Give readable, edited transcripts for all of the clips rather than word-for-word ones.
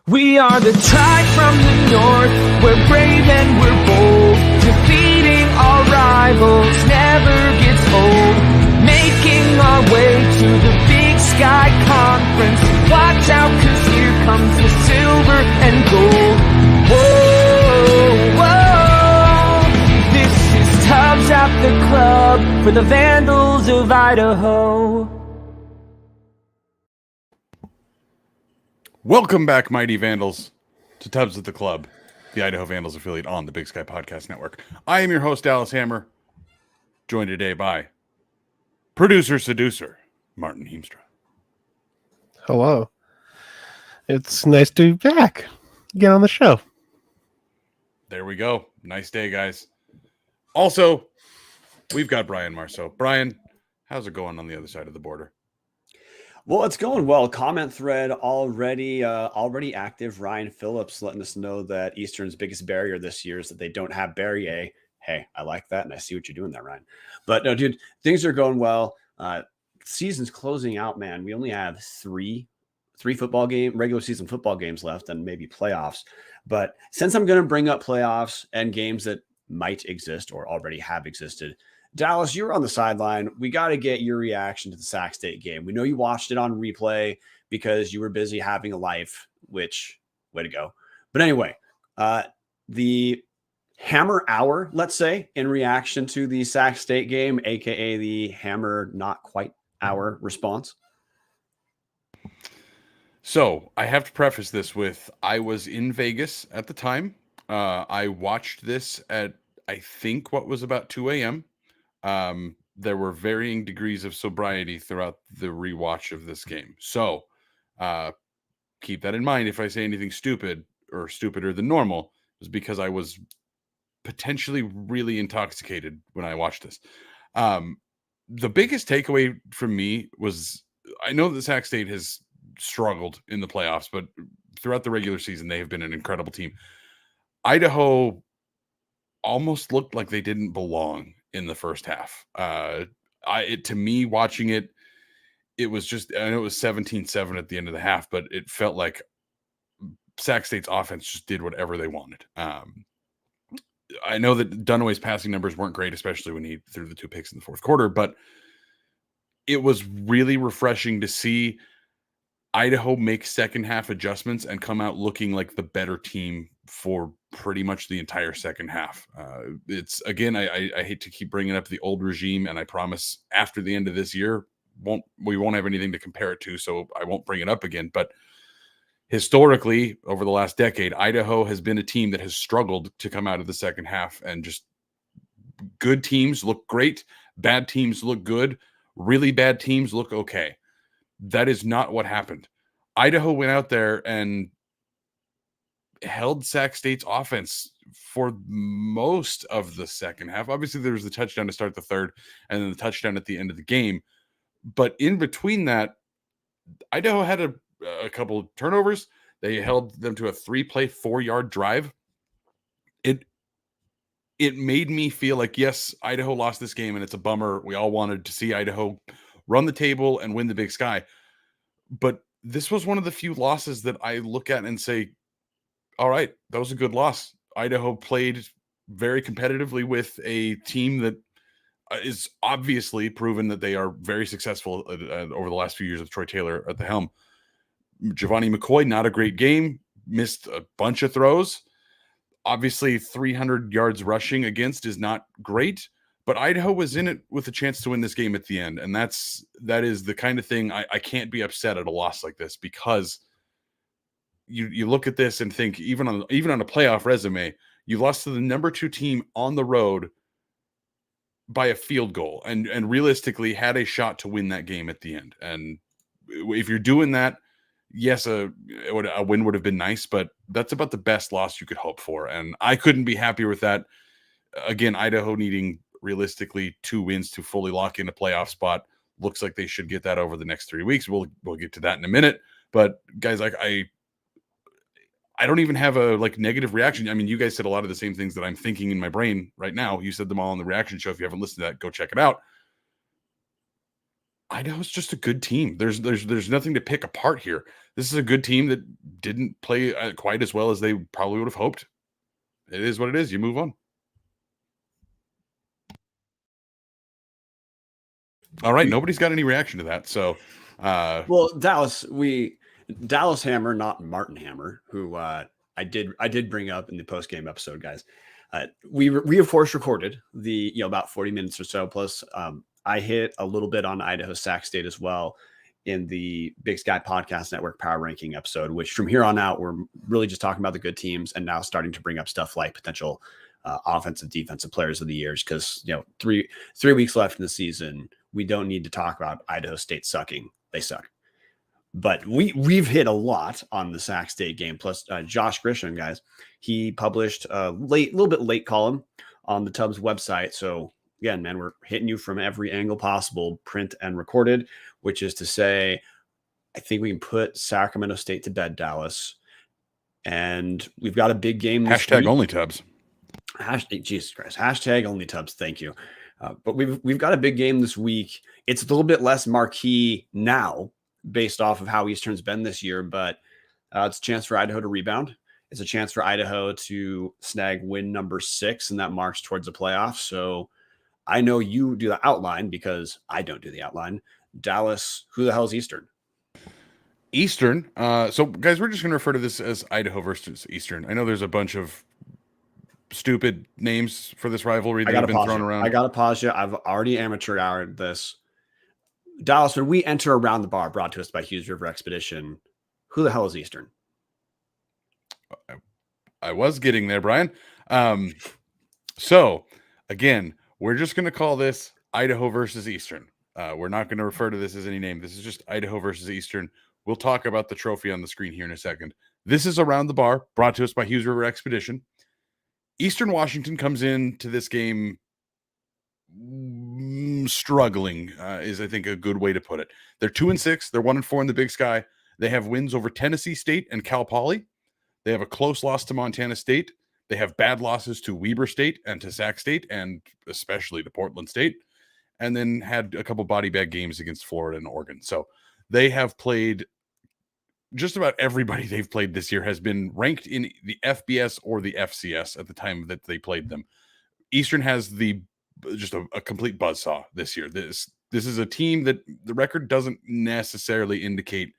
We are the tribe from the north, we're brave and we're bold. Defeating our rivals never gets old. Making our way to the Big Sky Conference. Watch out, 'cause here comes the silver and gold. Whoa, whoa. This is Tubbs at the Club for the Vandals of Idaho. Welcome back, Mighty Vandals, to Tubbs at the Club, the Idaho Vandals affiliate on the Big Sky Podcast Network. I am your host, Dallas Hammer, joined today by producer seducer Martin Heemstra. Hello. It's nice to be back. Get on the show. There we go. Nice day, guys. Also, we've got Brian Marceau. Brian, how's it going on the other side of the border? Well, it's going well. Comment thread already active. Ryan Phillips letting us know that Eastern's biggest barrier this year is that they don't have Barrier. Hey, I like that, and I see what you're doing there, Ryan. But no, dude, things are going well. Season's closing out, man. We only have three regular season football games left, and maybe playoffs. But since I'm going to bring up playoffs and games that might exist or already have existed, Dallas, you were on the sideline. We got to get your reaction to the Sac State game. We know you watched it on replay because you were busy having a life, which, way to go. But anyway, the Hammer Hour, let's say, in reaction to the Sac State game, a.k.a. the Hammer Not Quite Hour response. So I have to preface this with, I was in Vegas at the time. I watched this at, I think, what was about 2 a.m., there were varying degrees of sobriety throughout the rewatch of this game. So keep that in mind. If I say anything stupid or stupider than normal, it was because I was potentially really intoxicated when I watched this. The biggest takeaway from me was, I know that Sac State has struggled in the playoffs, but throughout the regular season, they have been an incredible team. Idaho almost looked like they didn't belong in the first half. To me, watching it, it was just, I know it was 17-7 at the end of the half, but it felt like Sac State's offense just did whatever they wanted. I know that Dunaway's passing numbers weren't great, especially when he threw the 2 picks in the fourth quarter, but it was really refreshing to see Idaho make second half adjustments and come out looking like the better team for pretty much the entire second half. It's, again, I hate to keep bringing up the old regime, and I promise after the end of this year, we won't have anything to compare it to, so I won't bring it up again. But historically, over the last decade, Idaho has been a team that has struggled to come out of the second half, and just good teams look great, bad teams look good, really bad teams look okay. That is not what happened. Idaho went out there and held Sac State's offense for most of the second half. Obviously, there was the touchdown to start the third and then the touchdown at the end of the game. But in between that, Idaho had a couple of turnovers. They held them to a 3-play, 4-yard drive. It made me feel like, yes, Idaho lost this game, and it's a bummer. We all wanted to see Idaho run the table and win the Big Sky. But this was one of the few losses that I look at and say, all right, that was a good loss. Idaho played very competitively with a team that is obviously proven that they are very successful over the last few years with Troy Taylor at the helm. Giovanni McCoy, not a great game, missed a bunch of throws. Obviously, 300 yards rushing against is not great, but Idaho was in it with a chance to win this game at the end. And that is the kind of thing I can't be upset at a loss like this, because you look at this and think, even on a playoff resume, you lost to the number 2 team on the road by a field goal, and realistically had a shot to win that game at the end. And if you're doing that, yes, a win would have been nice, but that's about the best loss you could hope for. And I couldn't be happier with that. Again, Idaho needing realistically 2 wins to fully lock in a playoff spot. Looks like they should get that over the next 3 weeks. We'll get to that in a minute. But guys, I don't even have a negative reaction. I mean, you guys said a lot of the same things that I'm thinking in my brain right now. You said them all on the reaction show. If you haven't listened to that, go check it out. Idaho's just a good team. There's nothing to pick apart here. This is a good team that didn't play quite as well as they probably would have hoped. It is what it is. You move on. All right. Nobody's got any reaction to that. So, well, Dallas Hammer, not Martin Hammer, who I did bring up in the post game episode, guys. We of course recorded the about 40 minutes or so. Plus, I hit a little bit on Idaho Sac State as well in the Big Sky Podcast Network Power Ranking episode, which from here on out, we're really just talking about the good teams and now starting to bring up stuff like potential offensive, defensive players of the years. Because, 3 weeks left in the season, we don't need to talk about Idaho State sucking. They suck. But we've hit a lot on the Sac State game. Plus, Josh Grisham, guys, he published a little bit late column on the Tubbs website. So again, man, we're hitting you from every angle possible, print and recorded, which is to say, I think we can put Sacramento State to bed, Dallas. And we've got a big game. Hashtag only Tubbs. Jesus Christ. Hashtag only Tubbs. Thank you. But we've got a big game this week. It's a little bit less marquee now based off of how Eastern's been this year, but it's a chance for Idaho to rebound. It's a chance for Idaho to snag win number 6 in that march towards the playoffs. So I know you do the outline because I don't do the outline. Dallas, who the hell is Eastern? Eastern. So guys, we're just going to refer to this as Idaho versus Eastern. I know there's a bunch of stupid names for this rivalry that have been thrown around. I got to pause you. I've already amateur houred this. Dallas, when we enter Around the Bar, brought to us by Hughes River Expedition, who the hell is Eastern? I was getting there, Brian. So again, we're just going to call this Idaho versus Eastern. We're not going to refer to this as any name. This is just Idaho versus Eastern. We'll talk about the trophy on the screen here in a second. This is Around the Bar, brought to us by Hughes River Expedition. Eastern Washington comes into this game struggling, is I think a good way to put it. They're 2-6. They're 1-4 in the Big Sky. They have wins over Tennessee State and Cal Poly. They have a close loss to Montana State. They have bad losses to Weber State and to Sac State, and especially to Portland State, and then had a couple body bag games against Florida and Oregon. So they have played just about everybody they've played this year has been ranked in the FBS or the FCS at the time that they played them. Eastern has just a complete buzzsaw this year. This is a team that the record doesn't necessarily indicate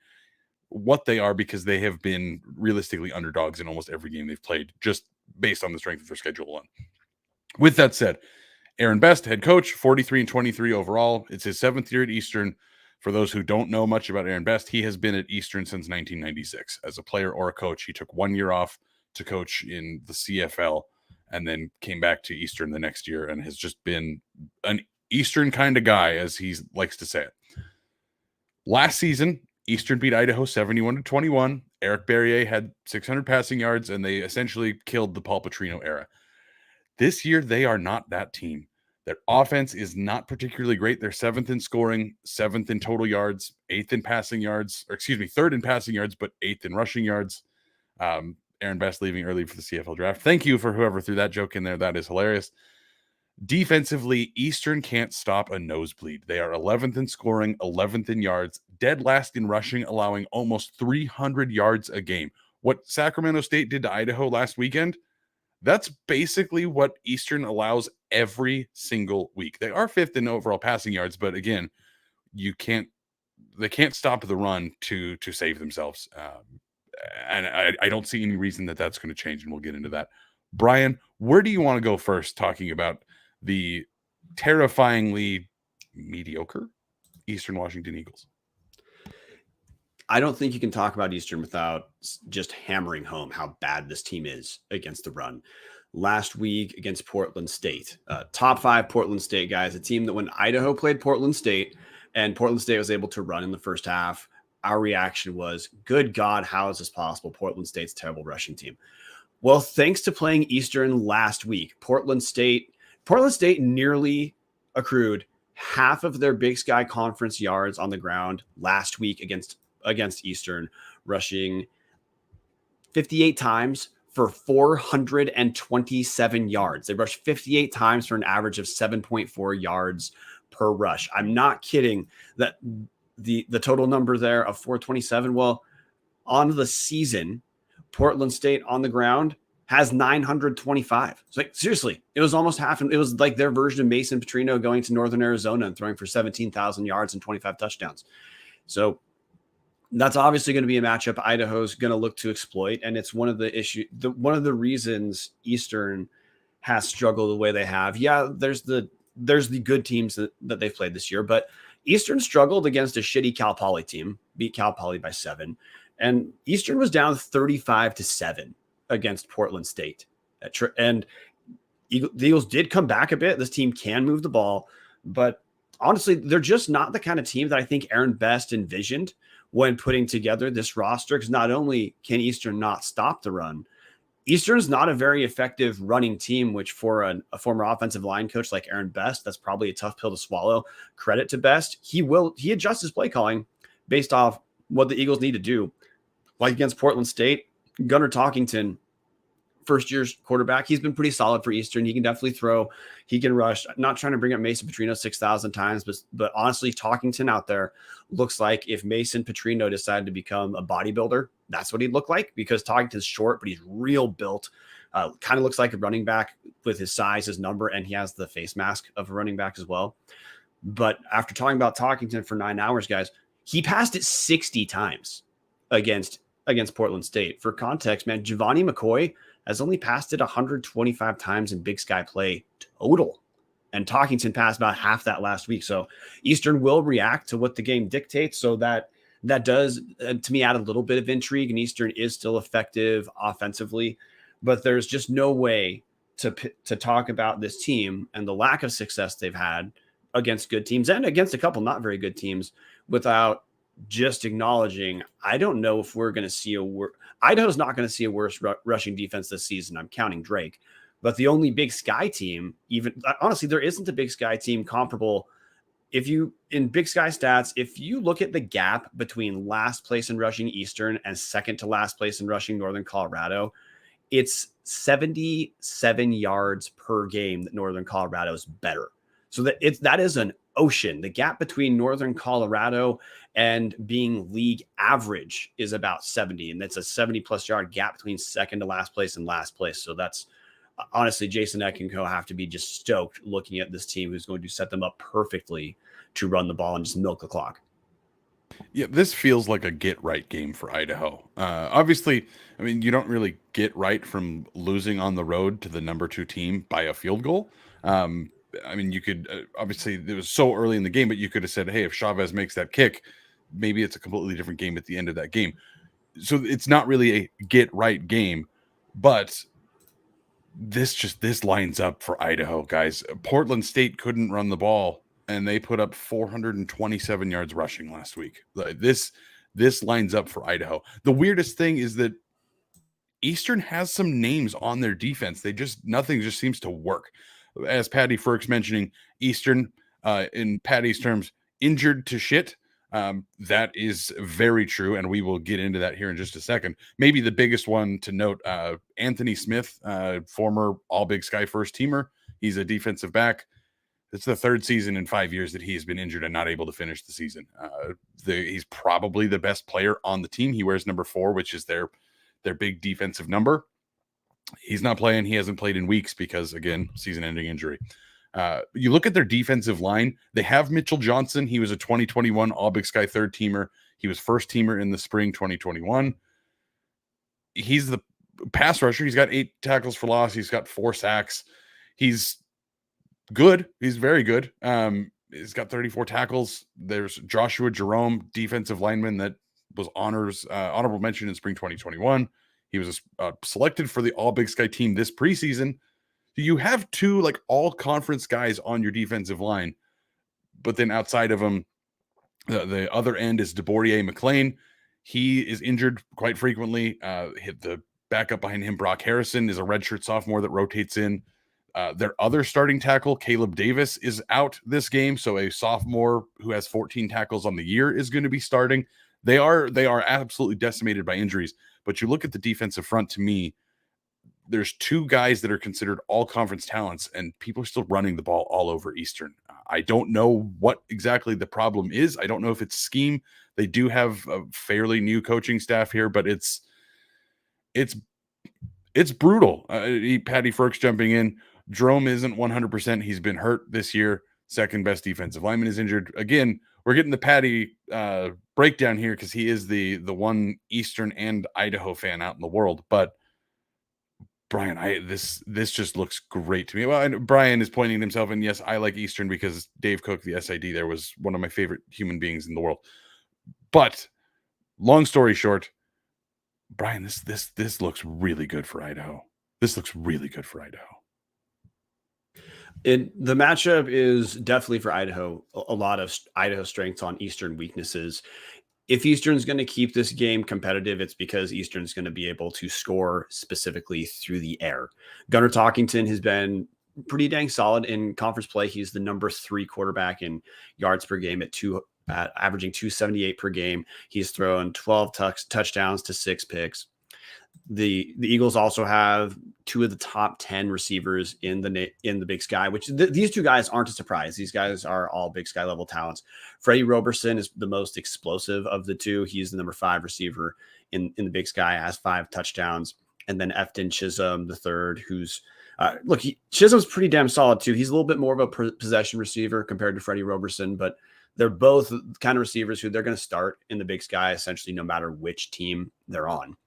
what they are because they have been realistically underdogs in almost every game they've played, just based on the strength of their schedule alone. With that said, Aaron Best, head coach, 43-23 overall. It's his 7th year at Eastern. For those who don't know much about Aaron Best, he has been at Eastern since 1996 as a player or a coach. He took 1 year off to coach in the CFL and then came back to Eastern the next year and has just been an Eastern kind of guy, as he likes to say it. Last season, Eastern beat Idaho 71-21. Eric Barrier had 600 passing yards, and they essentially killed the Paul Petrino era. This year, they are not that team. Their offense is not particularly great. They're 7th in scoring, 7th in total yards, 8th in passing yards, 3rd in passing yards, but 8th in rushing yards. Aaron Best leaving early for the CFL draft. Thank you for whoever threw that joke in there. That is hilarious. Defensively, Eastern can't stop a nosebleed. They are 11th in scoring, 11th in yards, dead last in rushing, allowing almost 300 yards a game. What Sacramento State did to Idaho last weekend, that's basically what Eastern allows every single week. They are 5th in overall passing yards, but again, they can't stop the run to save themselves. And I don't see any reason that that's going to change, and we'll get into that. Brian, where do you want to go first talking about the terrifyingly mediocre Eastern Washington Eagles? I don't think you can talk about Eastern without just hammering home how bad this team is against the run. Last week against Portland State, top 5 Portland State guys, a team that when Idaho played Portland State and Portland State was able to run in the first half, our reaction was, good God, how is this possible? Portland State's a terrible rushing team. Well, thanks to playing Eastern last week, Portland State nearly accrued half of their Big Sky Conference yards on the ground last week against Eastern, rushing 58 times for 427 yards. They rushed 58 times for an average of 7.4 yards per rush. I'm not kidding that the total number there of 427. Well, on the season, Portland State on the ground has 925. It's like, seriously, it was almost half. It was like their version of Mason Petrino going to Northern Arizona and throwing for 17,000 yards and 25 touchdowns. So that's obviously going to be a matchup Idaho's going to look to exploit. And it's one of the one of the reasons Eastern has struggled the way they have. Yeah, there's the good teams that they've played this year, but Eastern struggled against a shitty Cal Poly team, beat Cal Poly by 7. And Eastern was down 35-7 against Portland State. And the Eagles did come back a bit. This team can move the ball, but honestly, they're just not the kind of team that I think Aaron Best envisioned when putting together this roster. Because not only can Eastern not stop the run, Eastern's not a very effective running team, which for a former offensive line coach like Aaron Best, that's probably a tough pill to swallow. Credit to Best. He adjusts his play calling based off what the Eagles need to do. Like against Portland State, Gunnar Talkington, first year's quarterback, he's been pretty solid for Eastern. He can definitely throw, he can rush. I'm not trying to bring up Mason Petrino 6,000 times, but honestly, Talkington out there looks like if Mason Petrino decided to become a bodybuilder, that's what he'd look like, because Talkington's short, but he's real built. Kind of looks like a running back with his size, his number, and he has the face mask of a running back as well. But after talking about Talkington for 9 hours, guys, he passed it 60 times against Portland State. For context, man, Giovanni McCoy has only passed it 125 times in Big Sky play total. And Talkington passed about half that last week. So Eastern will react to what the game dictates. So that does, to me, add a little bit of intrigue. And Eastern is still effective offensively. But there's just no way to talk about this team and the lack of success they've had against good teams and against a couple not very good teams without just acknowledging, I don't know if we're going to see Idaho's not going to see a worse rushing defense this season. I'm counting Drake, but the only Big Sky team, even honestly, there isn't a Big Sky team comparable. In Big Sky stats, if you look at the gap between last place in rushing Eastern and second to last place in rushing Northern Colorado, it's 77 yards per game that Northern Colorado is better. So that is an ocean. The gap between Northern Colorado and being league average is about 70, and that's a 70+ yard gap between second to last place and last place. So that's honestly, Jason Eck and co have to be just stoked looking at this team who's going to set them up perfectly to run the ball and just milk the clock. Yeah, this feels like a get right game for Idaho. Obviously, I mean, you don't really get right from losing on the road to the number 2 team by a field goal. I mean, you could obviously, it was so early in the game, but you could have said, hey, if Chavez makes that kick, maybe it's a completely different game at the end of that game. So it's not really a get right game, but this lines up for Idaho, guys. Portland State couldn't run the ball, and they put up 427 yards rushing last week. This lines up for Idaho. The weirdest thing is that Eastern has some names on their defense. Nothing just seems to work. As Patty Ferk's mentioning, Eastern, in Patty's terms, injured to shit. That is very true, and we will get into that here in just a second. Maybe the biggest one to note, Anthony Smith, former All-Big Sky first teamer. He's a defensive back. It's the 3rd season in 5 years that he's been injured and not able to finish the season. He's probably the best player on the team. He wears number 4, which is their big defensive number. He's not playing. He hasn't played in weeks because, again, season-ending injury. You look at their defensive line. They have Mitchell Johnson. He was a 2021 All-Big Sky 3rd teamer. He was first teamer in the spring 2021. He's the pass rusher. He's got 8 tackles for loss. He's got 4 sacks. He's good. He's very good. He's got 34 tackles. There's Joshua Jerome, defensive lineman that was honorable mention in spring 2021. He was selected for the All-Big Sky team this preseason. You have 2 all-conference guys on your defensive line, but then outside of them, the other end is DeBordier McLean. He is injured quite frequently. Hit the backup behind him, Brock Harrison, is a redshirt sophomore that rotates in. Their other starting tackle, Caleb Davis, is out this game, so a sophomore who has 14 tackles on the year is going to be starting. They are absolutely decimated by injuries. But you look at the defensive front, to me, there's 2 guys that are considered all-conference talents, and people are still running the ball all over Eastern. I don't know what exactly the problem is. I don't know if it's scheme. They do have a fairly new coaching staff here, but it's brutal. Patty Ferks jumping in. Jerome isn't 100%. He's been hurt this year. Second best defensive lineman is injured. Again, we're getting the Patty breakdown here because he is the one Eastern and Idaho fan out in the world. But Brian, this just looks great to me. Well, and Brian is pointing at himself, and yes, I like Eastern because Dave Cook, the SID there, was one of my favorite human beings in the world. But long story short, Brian, this looks really good for Idaho. This looks really good for Idaho. The matchup is definitely for Idaho. A lot of Idaho strengths on Eastern weaknesses. If Eastern's going to keep this game competitive, it's because Eastern's going to be able to score specifically through the air. Gunnar Talkington has been pretty dang solid in conference play. He's the number 3 quarterback in yards per game at averaging 278 per game. He's thrown 12 touchdowns to 6 picks. The Eagles also have 2 of the top 10 receivers in the Big Sky, which these 2 guys aren't a surprise. These guys are all Big Sky level talents. Freddie Roberson is the most explosive of the 2. He's the number 5 receiver in the Big Sky, has 5 touchdowns. And then Efton Chisholm, the 3rd, who's Chisholm's pretty damn solid too. He's a little bit more of a possession receiver compared to Freddie Roberson, but they're both kind of receivers who they're going to start in the Big Sky essentially no matter which team they're on.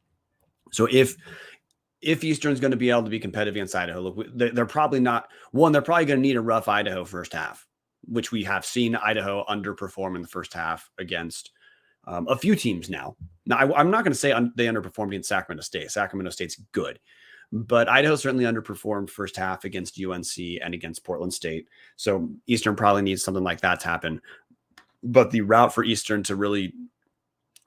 So if Eastern's going to be able to be competitive against Idaho, look, they're probably not one. They're probably going to need a rough Idaho first half, which we have seen Idaho underperform in the first half against a few teams now. Now, I'm not going to say they underperformed against Sacramento State. Sacramento State's good, but Idaho certainly underperformed first half against UNC and against Portland State. So Eastern probably needs something like that to happen. But the route for Eastern to really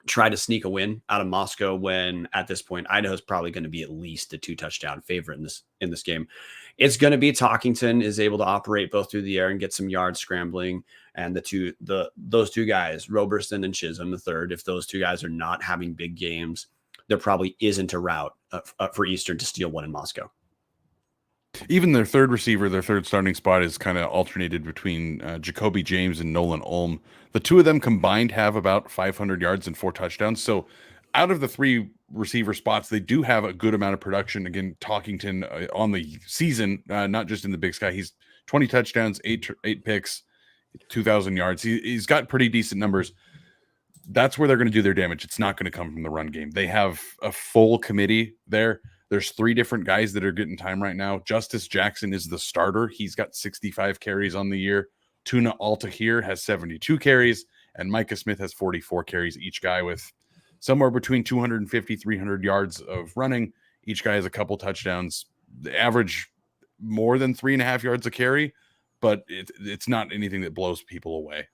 try to sneak a win out of Moscow, when at this point Idaho's probably going to be at least a 2-touchdown favorite in this game, it's going to be Talkington is able to operate both through the air and get some yards scrambling, and those 2 guys, Roberson and Chisholm the 3rd, if those 2 guys are not having big games, there probably isn't a route for Eastern to steal one in Moscow. Even their 3rd receiver, their 3rd starting spot is kind of alternated between Jacoby James and Nolan Ulm. The 2 of them combined have about 500 yards and 4 touchdowns. So out of the 3 receiver spots, they do have a good amount of production. Again, Talkington on the season, not just in the Big Sky, he's 20 touchdowns, 8 picks, 2,000 yards. He's got pretty decent numbers. That's where they're going to do their damage. It's not going to come from the run game. They have a full committee there. There's 3 different guys that are getting time right now. Justice Jackson is the starter. He's got 65 carries on the year. Tuna Altahir has 72 carries, and Micah Smith has 44 carries, each guy with somewhere between 250, 300 yards of running. Each guy has a couple touchdowns. The average more than 3.5 yards a carry, but it's not anything that blows people away.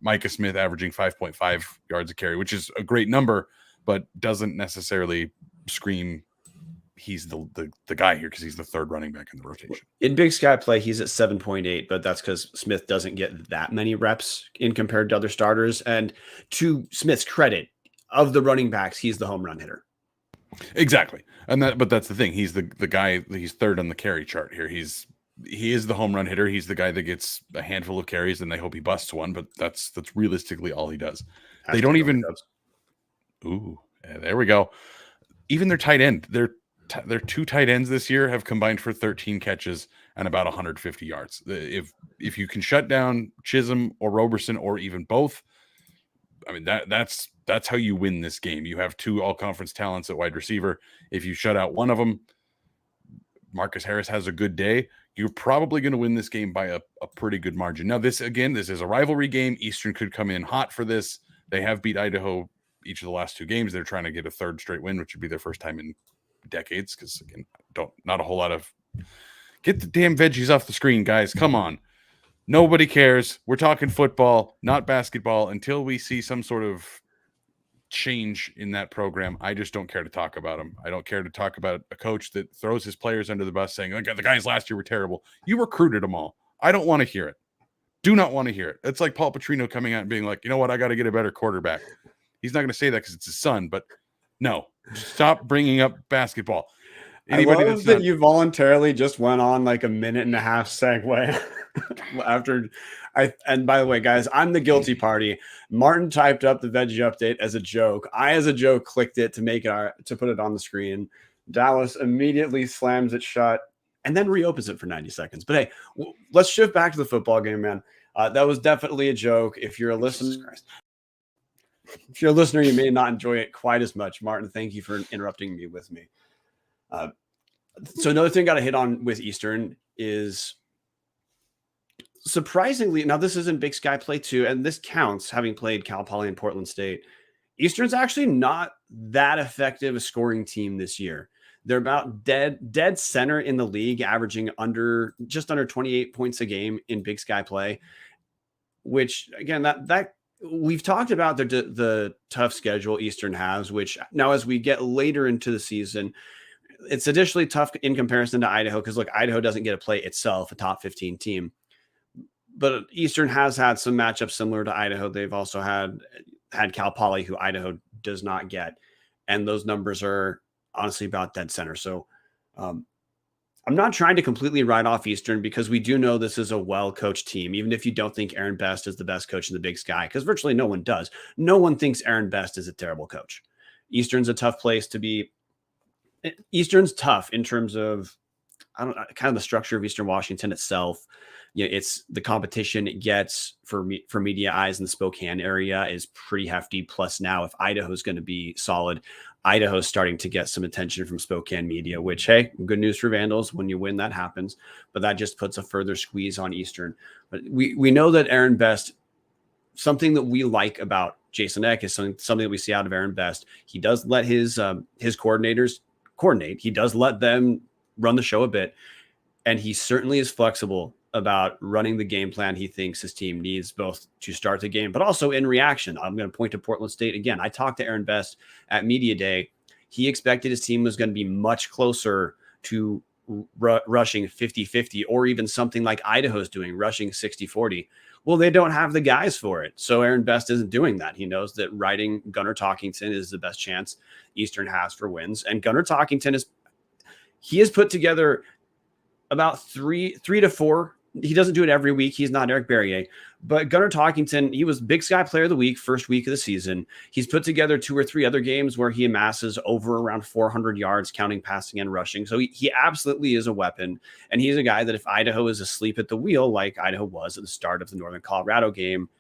Micah Smith averaging 5.5 yards a carry, which is a great number, but doesn't necessarily scream he's the guy here because he's the 3rd running back in the rotation. In Big Sky play, he's at 7.8, but that's because Smith doesn't get that many reps in compared to other starters. And to Smith's credit, of the running backs, he's the home run hitter. Exactly. But that's the thing. He's the guy, he's 3rd on the carry chart here. He is the home run hitter. He's the guy that gets a handful of carries and they hope he busts one, but that's realistically all he does. They don't even. Ooh, there we go. Even their tight end, their 2 tight ends this year have combined for 13 catches and about 150 yards. If you can shut down Chisholm or Roberson or even both, I mean that's how you win this game. You have 2 all-conference talents at wide receiver. If you shut out one of them, Marcus Harris has a good day, you're probably going to win this game by a pretty good margin. Now, this is a rivalry game. Eastern could come in hot for this. They have beat Idaho each of the last 2 games. They're trying to get a 3rd straight win, which would be their first time in decades, because again, not a whole lot of get the damn veggies off the screen, guys. Come on. Nobody cares. We're talking football, not basketball. Until we see some sort of change in that program, I just don't care to talk about them. I don't care to talk about a coach that throws his players under the bus saying, the guys last year were terrible. You recruited them all. I don't want to hear it. Do not want to hear it. It's like Paul Petrino coming out and being like, you know what? I got to get a better quarterback. He's not going to say that because it's his son, but no, stop bringing up basketball. Anybody I love that you voluntarily just went on like a 1.5-minute segue. And by the way, guys, I'm the guilty party. Martin typed up the veggie update as a joke. I, as a joke, clicked it to put it on the screen. Dallas immediately slams it shut and then reopens it for 90 seconds. But hey, let's shift back to the football game, man. That was definitely a joke. If you're a listener, you may not enjoy it quite as much. Martin, thank you for interrupting me with me. So another thing got to hit on with Eastern is, surprisingly, now this isn't Big Sky play too, and this counts, having played Cal Poly and Portland State. Eastern's actually not that effective a scoring team this year. They're about dead center in the league, averaging just under 28 points a game in Big Sky play, which again, that we've talked about the tough schedule Eastern has, which now as we get later into the season, it's additionally tough in comparison to Idaho, because look, Idaho doesn't get to play itself a top 15 team. But Eastern has had some matchups similar to Idaho. They've also had Cal Poly, who Idaho does not get. And those numbers are honestly about dead center. So I'm not trying to completely write off Eastern, because we do know this is a well-coached team, even if you don't think Aaron Best is the best coach in the Big Sky, because virtually no one does. No one thinks Aaron Best is a terrible coach. Eastern's a tough place to be. Eastern's tough in terms of, kind of the structure of Eastern Washington itself. It's the competition it gets for media eyes in the Spokane area is pretty hefty. Plus now, if Idaho's going to be solid, Idaho's starting to get some attention from Spokane media, which, hey, good news for Vandals. When you win, that happens. But that just puts a further squeeze on Eastern. But we know that Aaron Best, something that we like about Jason Eck is something that we see out of Aaron Best. He does let his coordinators coordinate. He does let them run the show a bit. And he certainly is flexible about running the game plan he thinks his team needs, both to start the game, but also in reaction. I'm going to point to Portland State again. I talked to Aaron Best at Media Day. He expected his team was going to be much closer to rushing 50-50, or even something like Idaho's doing, rushing 60-40. Well, they don't have the guys for it. So Aaron Best isn't doing that. He knows that riding Gunnar Talkington is the best chance Eastern has for wins. And Gunnar Talkington has put together about three to four. He doesn't do it every week. He's not Eric Berrier, but Gunnar Talkington, he was Big Sky Player of the Week first week of the season. He's put together 2 or 3 other games where he amasses over around 400 yards, counting passing and rushing. So he absolutely is a weapon. And he's a guy that if Idaho is asleep at the wheel, like Idaho was at the start of the Northern Colorado game,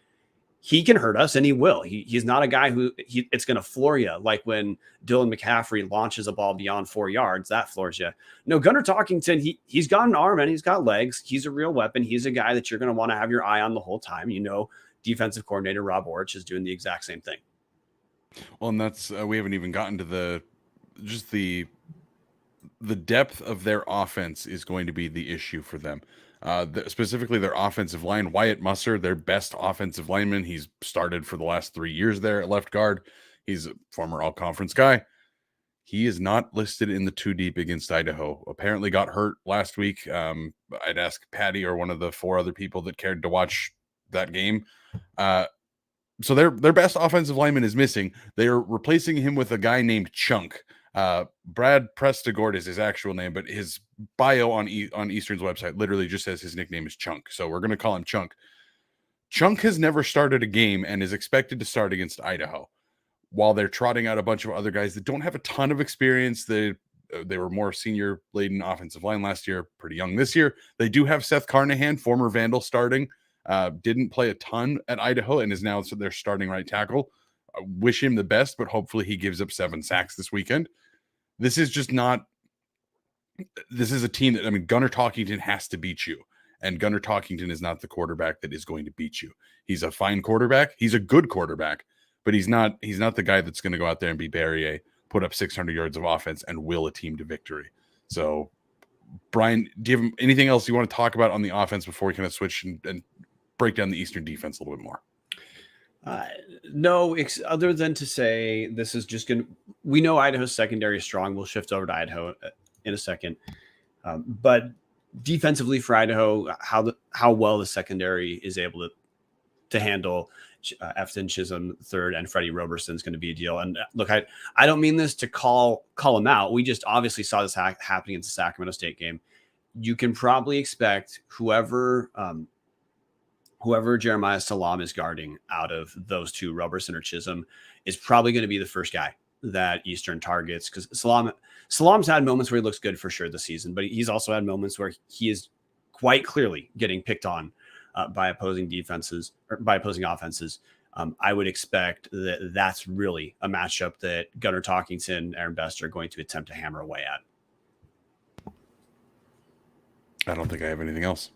he can hurt us, and he will. He's not a guy who it's going to floor you, like when Dylan McCaffrey launches a ball beyond 4 yards. That floors you. No, Gunnar Talkington, he's got an arm and he's got legs. He's a real weapon. He's a guy that you're going to want to have your eye on the whole time. Defensive coordinator Rob Borisch is doing the exact same thing. Well, and that's we haven't even gotten to the depth of their offense is going to be the issue for them. Specifically their offensive line. Wyatt Musser, their best offensive lineman. He's started for the last 3 years there at left guard. He's a former all-conference guy. He is not listed in the 2 deep against Idaho. Apparently got hurt last week. I'd ask Patty or one of the 4 other people that cared to watch that game. So their best offensive lineman is missing. They are replacing him with a guy named Chunk. Brad Prestigord is his actual name, but his bio on Eastern's website literally just says his nickname is Chunk. So we're going to call him Chunk. Chunk has never started a game and is expected to start against Idaho, while they're trotting out a bunch of other guys that don't have a ton of experience. They were more senior laden offensive line last year, pretty young this year. They do have Seth Carnahan, former Vandal, starting. Didn't play a ton at Idaho and is now their starting right tackle. I wish him the best, but hopefully he gives up 7 sacks this weekend. This is a team that, Gunnar Talkington has to beat you. And Gunnar Talkington is not the quarterback that is going to beat you. He's a fine quarterback. He's a good quarterback, but he's not the guy that's going to go out there and be Berrier, put up 600 yards of offense and will a team to victory. So, Brian, do you have anything else you want to talk about on the offense before we kind of switch and break down the Eastern defense a little bit more? No, other than to say this is just going to, we know Idaho's secondary is strong. We'll shift over to Idaho in a second. But defensively for Idaho, how well the secondary is able to handle Efton Chisholm third and Freddie Roberson is going to be a deal. And look, I don't mean this to call him out. We just obviously saw this happening in the Sacramento State game. you can probably expect whoever Jeremiah Salam is guarding out of those two, Roberson or Chisholm, is probably going to be the first guy that Eastern targets, because Salam's had moments where he looks good for sure this season, but he's also had moments where he is quite clearly getting picked on by opposing defenses or by opposing offenses. I would expect that that's really a matchup that Gunnar Talkington and Aaron Best are going to attempt to hammer away at. I don't think I have anything else.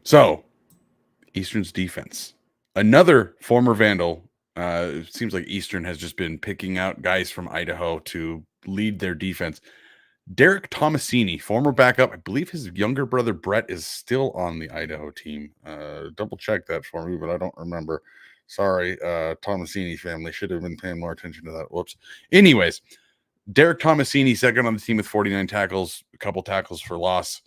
So, Eastern's defense. Another former Vandal. It seems like Eastern has just been picking out guys from Idaho to lead their defense. Derek Tomasini, former backup. I believe his younger brother Brett is still on the Idaho team. Double check that for me, but I don't remember. Sorry, Tomasini family. Should have been paying more attention to that. Whoops. Anyways, Derek Tomasini, second on the team with 49 tackles, a couple tackles for loss.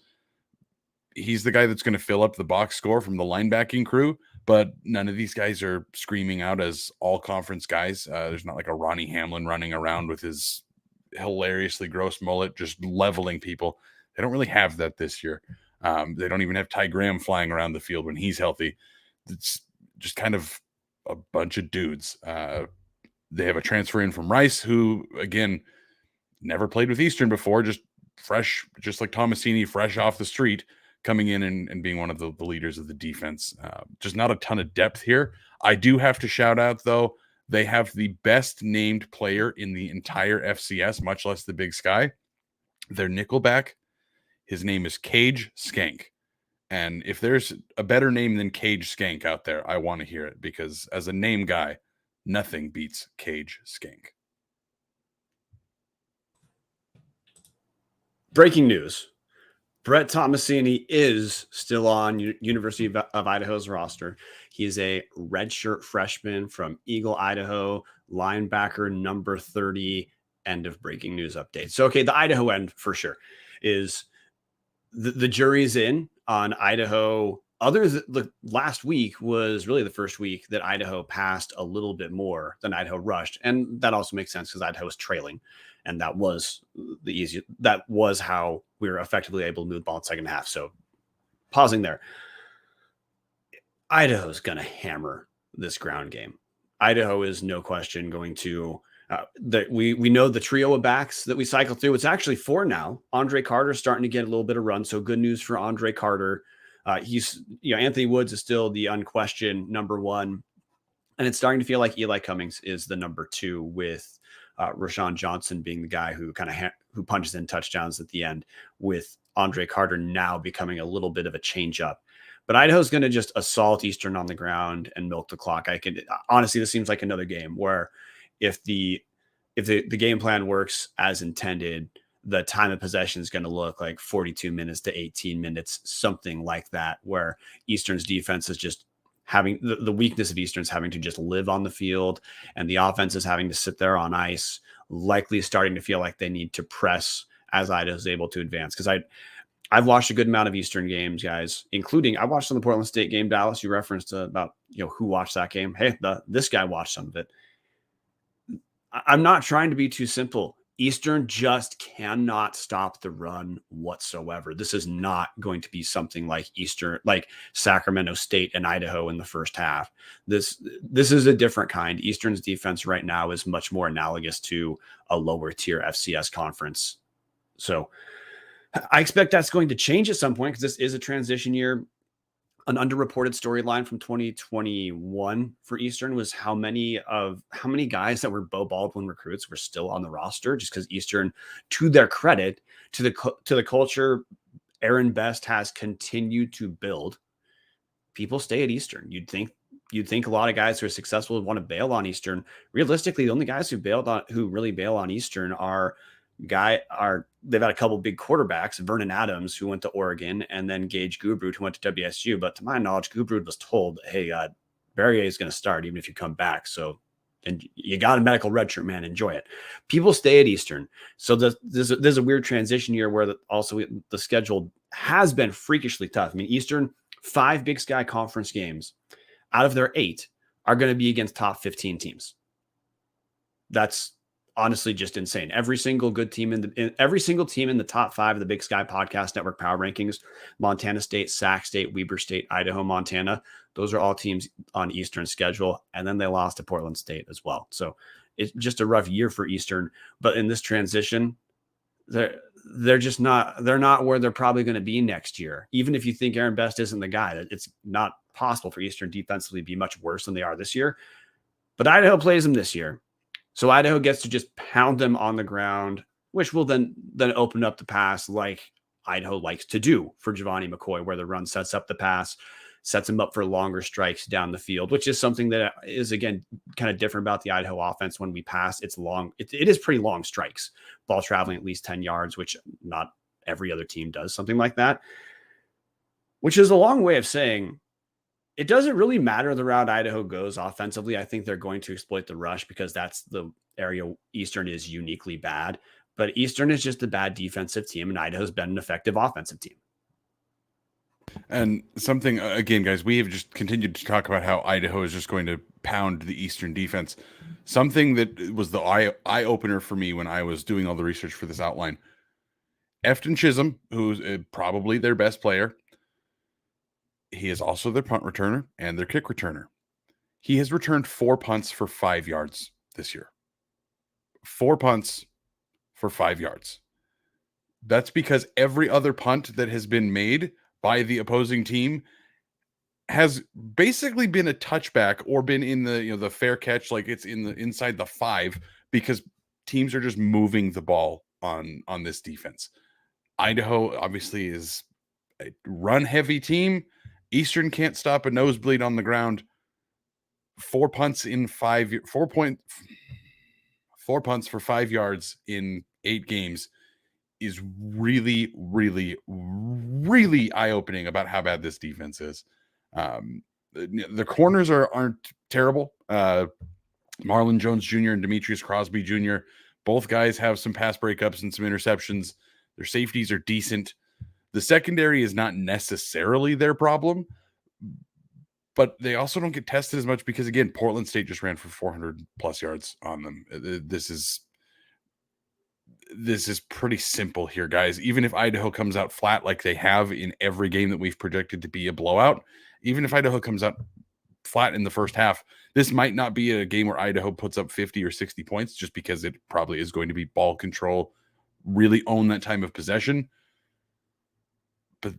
He's the guy that's going to fill up the box score from the linebacking crew, but none of these guys are screaming out as all-conference guys. There's not like a Ronnie Hamlin running around with his hilariously gross mullet just leveling people. They don't really have that this year. They don't even have Ty Graham flying around the field when he's healthy. It's just kind of a bunch of dudes. They have a transfer in from Rice who, again, never played with Eastern before, just fresh, just like Tomasini, fresh off the street, coming in and being one of the leaders of the defense. Just not a ton of depth here. I do have to shout out, though, they have the best named player in the entire FCS, much less the Big Sky. Their nickelback, his name is Cage Skank. And if there's a better name than Cage Skank out there, I want to hear it, because as a name guy, nothing beats Cage Skank. Breaking news. Brett Tomasini is still on University of Idaho's roster. He is a redshirt freshman from Eagle, Idaho, linebacker number 30. End of breaking news update. So, okay, the Idaho end for sure is the jury's in on Idaho. The last week was really the first week that Idaho passed a little bit more than Idaho rushed. And that also makes sense because Idaho was trailing. And that was that was how we were effectively able to move the ball in the second half. So pausing there. Idaho's going to hammer this ground game. Idaho is no question going to we know the trio of backs that we cycle through. It's actually 4 now. Andre Carter's starting to get a little bit of run. So good news for Andre Carter. Anthony Woods is still the unquestioned number 1. And it's starting to feel like Eli Cummings is the number 2, with Rashawn Johnson being the guy who who punches in touchdowns at the end, with Andre Carter now becoming a little bit of a change up. But Idaho's going to just assault Eastern on the ground and milk the clock. Honestly, this seems like another game where if the game plan works as intended, the time of possession is going to look like 42 minutes to 18 minutes, something like that, where Eastern's defense is just having the weakness of Eastern's having to just live on the field, and the offense is having to sit there on ice, likely starting to feel like they need to press as Idaho's able to advance. Because I've watched a good amount of Eastern games, guys, including I watched on the Portland State game. Dallas, you referenced about who watched that game. Hey, this guy watched some of it. I'm not trying to be too simple. Eastern just cannot stop the run whatsoever. This is not going to be something like Sacramento State and Idaho in the first half. This is a different kind. Eastern's defense right now is much more analogous to a lower tier FCS conference. So I expect that's going to change at some point, because this is a transition year. An underreported storyline from 2021 for Eastern was how many guys that were Beau Baldwin recruits were still on the roster, just because Eastern, to their credit, to the culture Aaron Best has continued to build, people stay at Eastern. You'd think a lot of guys who are successful would want to bail on Eastern. Realistically, the only guys who really bail on Eastern they've had a couple big quarterbacks, Vernon Adams, who went to Oregon, and then Gage Gubrud, who went to WSU. But to my knowledge, Gubrud was told, hey, Barrier is going to start even if you come back. So, and you got a medical redshirt, man, enjoy it. People stay at Eastern. So there's a weird transition year where the schedule has been freakishly tough. I mean, Eastern, 5 Big Sky Conference games out of their 8 are going to be against top 15 teams. That's honestly just insane. Every single good team every single team in the top 5 of the Big Sky Podcast Network Power Rankings, Montana State, Sac State, Weber State, Idaho, Montana, those are all teams on Eastern schedule. And then they lost to Portland State as well. So it's just a rough year for Eastern. But in this transition, they're just not where they're probably going to be next year. Even if you think Aaron Best isn't the guy, it's not possible for Eastern defensively to be much worse than they are this year. But Idaho plays them this year. So Idaho gets to just pound them on the ground, which will then open up the pass like Idaho likes to do for Giovanni McCoy, where the run sets up the pass, sets him up for longer strikes down the field, which is something that is, again, kind of different about the Idaho offense. When we pass, it's long. It is pretty long strikes, ball traveling at least 10 yards, which not every other team does something like that, which is a long way of saying it doesn't really matter the route Idaho goes offensively. I think they're going to exploit the rush because that's the area Eastern is uniquely bad. But Eastern is just a bad defensive team, and Idaho's been an effective offensive team. And something, again, guys, we have just continued to talk about how Idaho is just going to pound the Eastern defense. Something that was the eye-opener for me when I was doing all the research for this outline. Efton Chisholm, who's probably their best player, he is also their punt returner and their kick returner. He has returned 4 punts for 5 yards this year. 4 punts for 5 yards. That's because every other punt that has been made by the opposing team has basically been a touchback or been in the fair catch, like it's inside the 5, because teams are just moving the ball on this defense. Idaho obviously is a run-heavy team. Eastern can't stop a nosebleed on the ground. 4 punts in 4 punts for 5 yards in 8 games is really, really, really eye-opening about how bad this defense is. The corners aren't terrible. Marlon Jones Jr. and Demetrius Crosby Jr., both guys have some pass breakups and some interceptions. Their safeties are decent. The secondary is not necessarily their problem, but they also don't get tested as much because, again, Portland State just ran for 400 plus yards on them. This is pretty simple here, guys. Even if Idaho comes out flat like they have in every game that we've projected to be a blowout, even if Idaho comes out flat in the first half, this might not be a game where Idaho puts up 50 or 60 points, just because it probably is going to be ball control, really own that time of possession. But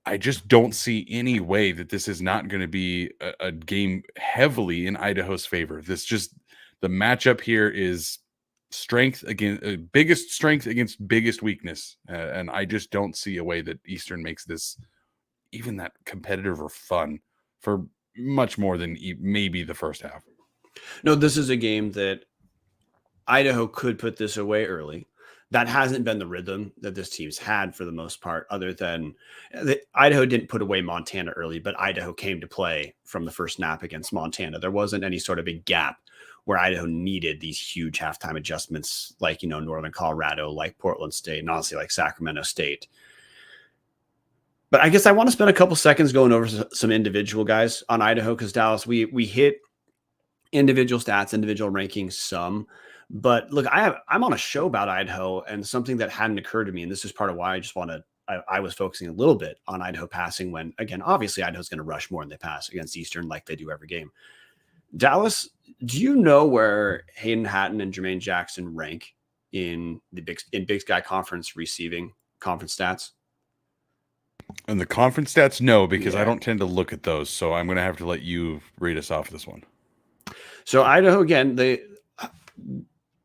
I just don't see any way that this is not going to be a game heavily in Idaho's favor. The matchup here is strength against biggest strength against biggest weakness. And I just don't see a way that Eastern makes this even that competitive or fun for much more than maybe the first half. No, this is a game that Idaho could put this away early. That hasn't been the rhythm that this team's had for the most part, other than Idaho didn't put away Montana early, but Idaho came to play from the first snap against Montana. There wasn't any sort of big gap where Idaho needed these huge halftime adjustments like, Northern Colorado, like Portland State, and honestly like Sacramento State. But I guess I want to spend a couple seconds going over some individual guys on Idaho, because Dallas, we hit individual stats, individual rankings some. But look, I'm on a show about Idaho, and something that hadn't occurred to me, and this is part of why I was focusing a little bit on Idaho passing when, again, obviously Idaho's going to rush more than they pass against Eastern like they do every game. Dallas, do you know where Hayden Hatton and Jermaine Jackson rank in Big Sky Conference receiving conference stats? And the conference stats, no, because I don't tend to look at those. So I'm going to have to let you read us off this one. So Idaho, again,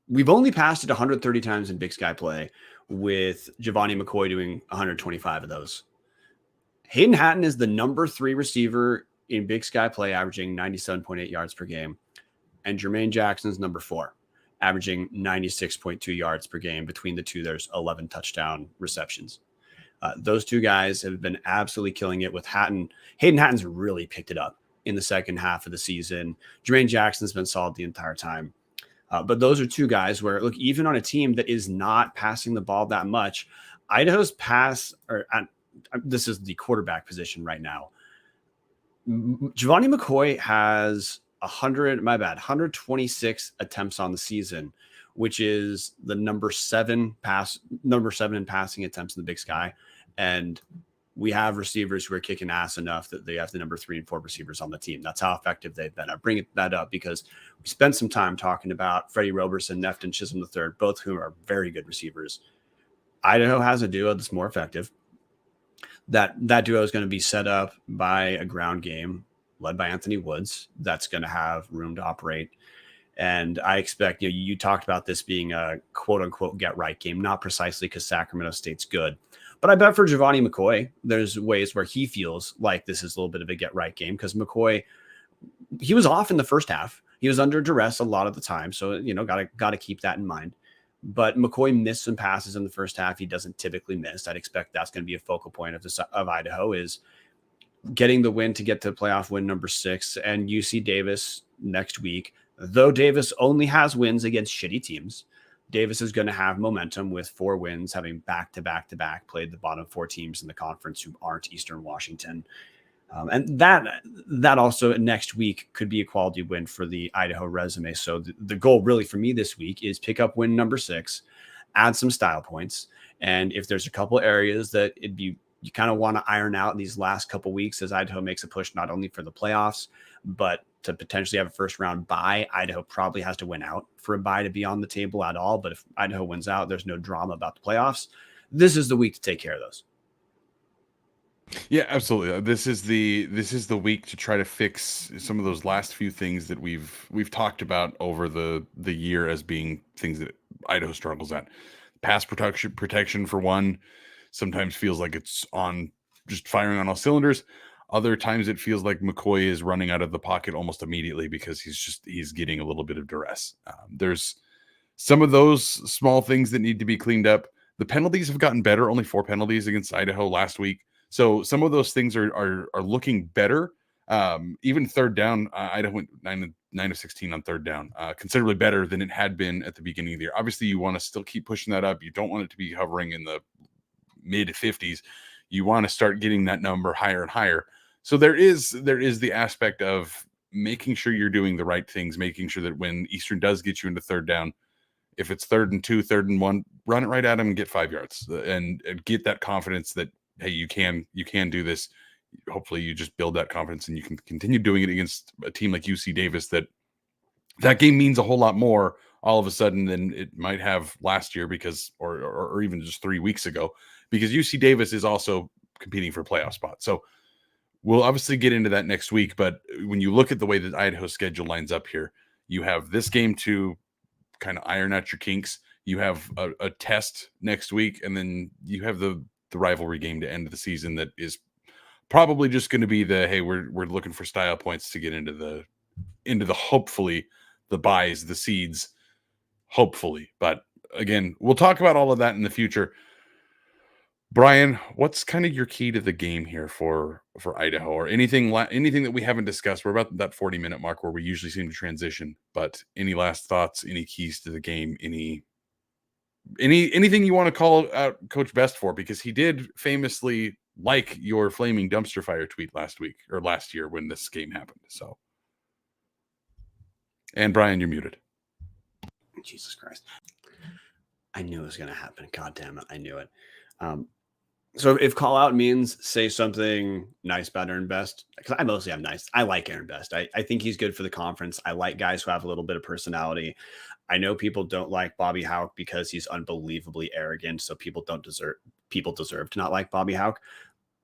we've only passed it 130 times in Big Sky play, with Giovanni McCoy doing 125 of those. Hayden Hatton is the number 3 receiver in Big Sky play, averaging 97.8 yards per game. And Jermaine Jackson's number 4, averaging 96.2 yards per game. Between the two, there's 11 touchdown receptions. Those two guys have been absolutely killing it with Hatton. Hayden Hatton's really picked it up in the second half of the season. Jermaine Jackson's been solid the entire time. But those are two guys where, look, even on a team that is not passing the ball that much, Idaho's this is the quarterback position right now. Giovanni McCoy has 126 attempts on the season, which is the number 7 in passing attempts in the Big Sky. And we have receivers who are kicking ass enough that they have the number 3 and 4 receivers on the team. That's how effective they've been. I bring that up because we spent some time talking about Freddie Roberson, Nefton Chisholm III, both who are very good receivers. Idaho has a duo that's more effective. That duo is going to be set up by a ground game led by Anthony Woods. That's going to have room to operate. And I expect, you talked about this being a quote unquote get right game, not precisely because Sacramento State's good. But I bet for Giovanni McCoy, there's ways where he feels like this is a little bit of a get right game because McCoy, he was off in the first half. He was under duress a lot of the time. So, got to keep that in mind. But McCoy missed some passes in the first half. He doesn't typically miss. I'd expect that's going to be a focal point of Idaho is getting the win to get to playoff win number 6 and UC Davis next week. Though Davis only has wins against shitty teams, Davis is going to have momentum with 4 wins, having back-to-back played the bottom 4 teams in the conference who aren't Eastern Washington. And that also next week could be a quality win for the Idaho resume. So the goal really for me this week is pick up win number 6, add some style points. And if there's a couple areas that you kind of want to iron out in these last couple weeks as Idaho makes a push not only for the playoffs, but to potentially have a first round bye, Idaho probably has to win out for a bye to be on the table at all. But if Idaho wins out, there's no drama about the playoffs. This is the week to take care of those. Yeah, absolutely. This is the week to try to fix some of those last few things that we've talked about over the year as being things that Idaho struggles at. Pass protection for one, sometimes feels like it's on just firing on all cylinders. Other times it feels like McCoy is running out of the pocket almost immediately because he's getting a little bit of duress. There's some of those small things that need to be cleaned up. The penalties have gotten better. Only 4 penalties against Idaho last week. So some of those things are looking better. Even third down, Idaho went 9 of 16 on third down, considerably better than it had been at the beginning of the year. Obviously, you want to still keep pushing that up. You don't want it to be hovering in the mid 50s. You want to start getting that number higher and higher. So there is the aspect of making sure you're doing the right things, making sure that when Eastern does get you into third down, if it's 3rd and 2, 3rd and 1, run it right at them and get 5 yards and get that confidence that, hey, you can do this. Hopefully you just build that confidence and you can continue doing it against a team like UC Davis that game means a whole lot more all of a sudden than it might have last year because or even just 3 weeks ago, because UC Davis is also competing for a playoff spot. So we'll obviously get into that next week, but when you look at the way that Idaho's schedule lines up here, you have this game to kind of iron out your kinks. You have a test next week, and then you have the rivalry game to end the season that is probably just going to be hey, we're looking for style points to get into the hopefully the buys, the seeds, hopefully. But again, we'll talk about all of that in the future. Brian, what's kind of your key to the game here for Idaho, or anything that we haven't discussed? We're about that 40-minute mark where we usually seem to transition, but any last thoughts, any keys to the game, anything you want to call out Coach Best for, because he did famously like your flaming dumpster fire tweet last year when this game happened. So, and Brian, you're muted. Jesus Christ. I knew it was going to happen. God damn it. I knew it. So if call out means say something nice about Aaron Best, because I mostly have nice. I like Aaron Best. I think he's good for the conference. I like guys who have a little bit of personality. I know people don't like Bobby Hauck because he's unbelievably arrogant. So people deserve to not like Bobby Hauck.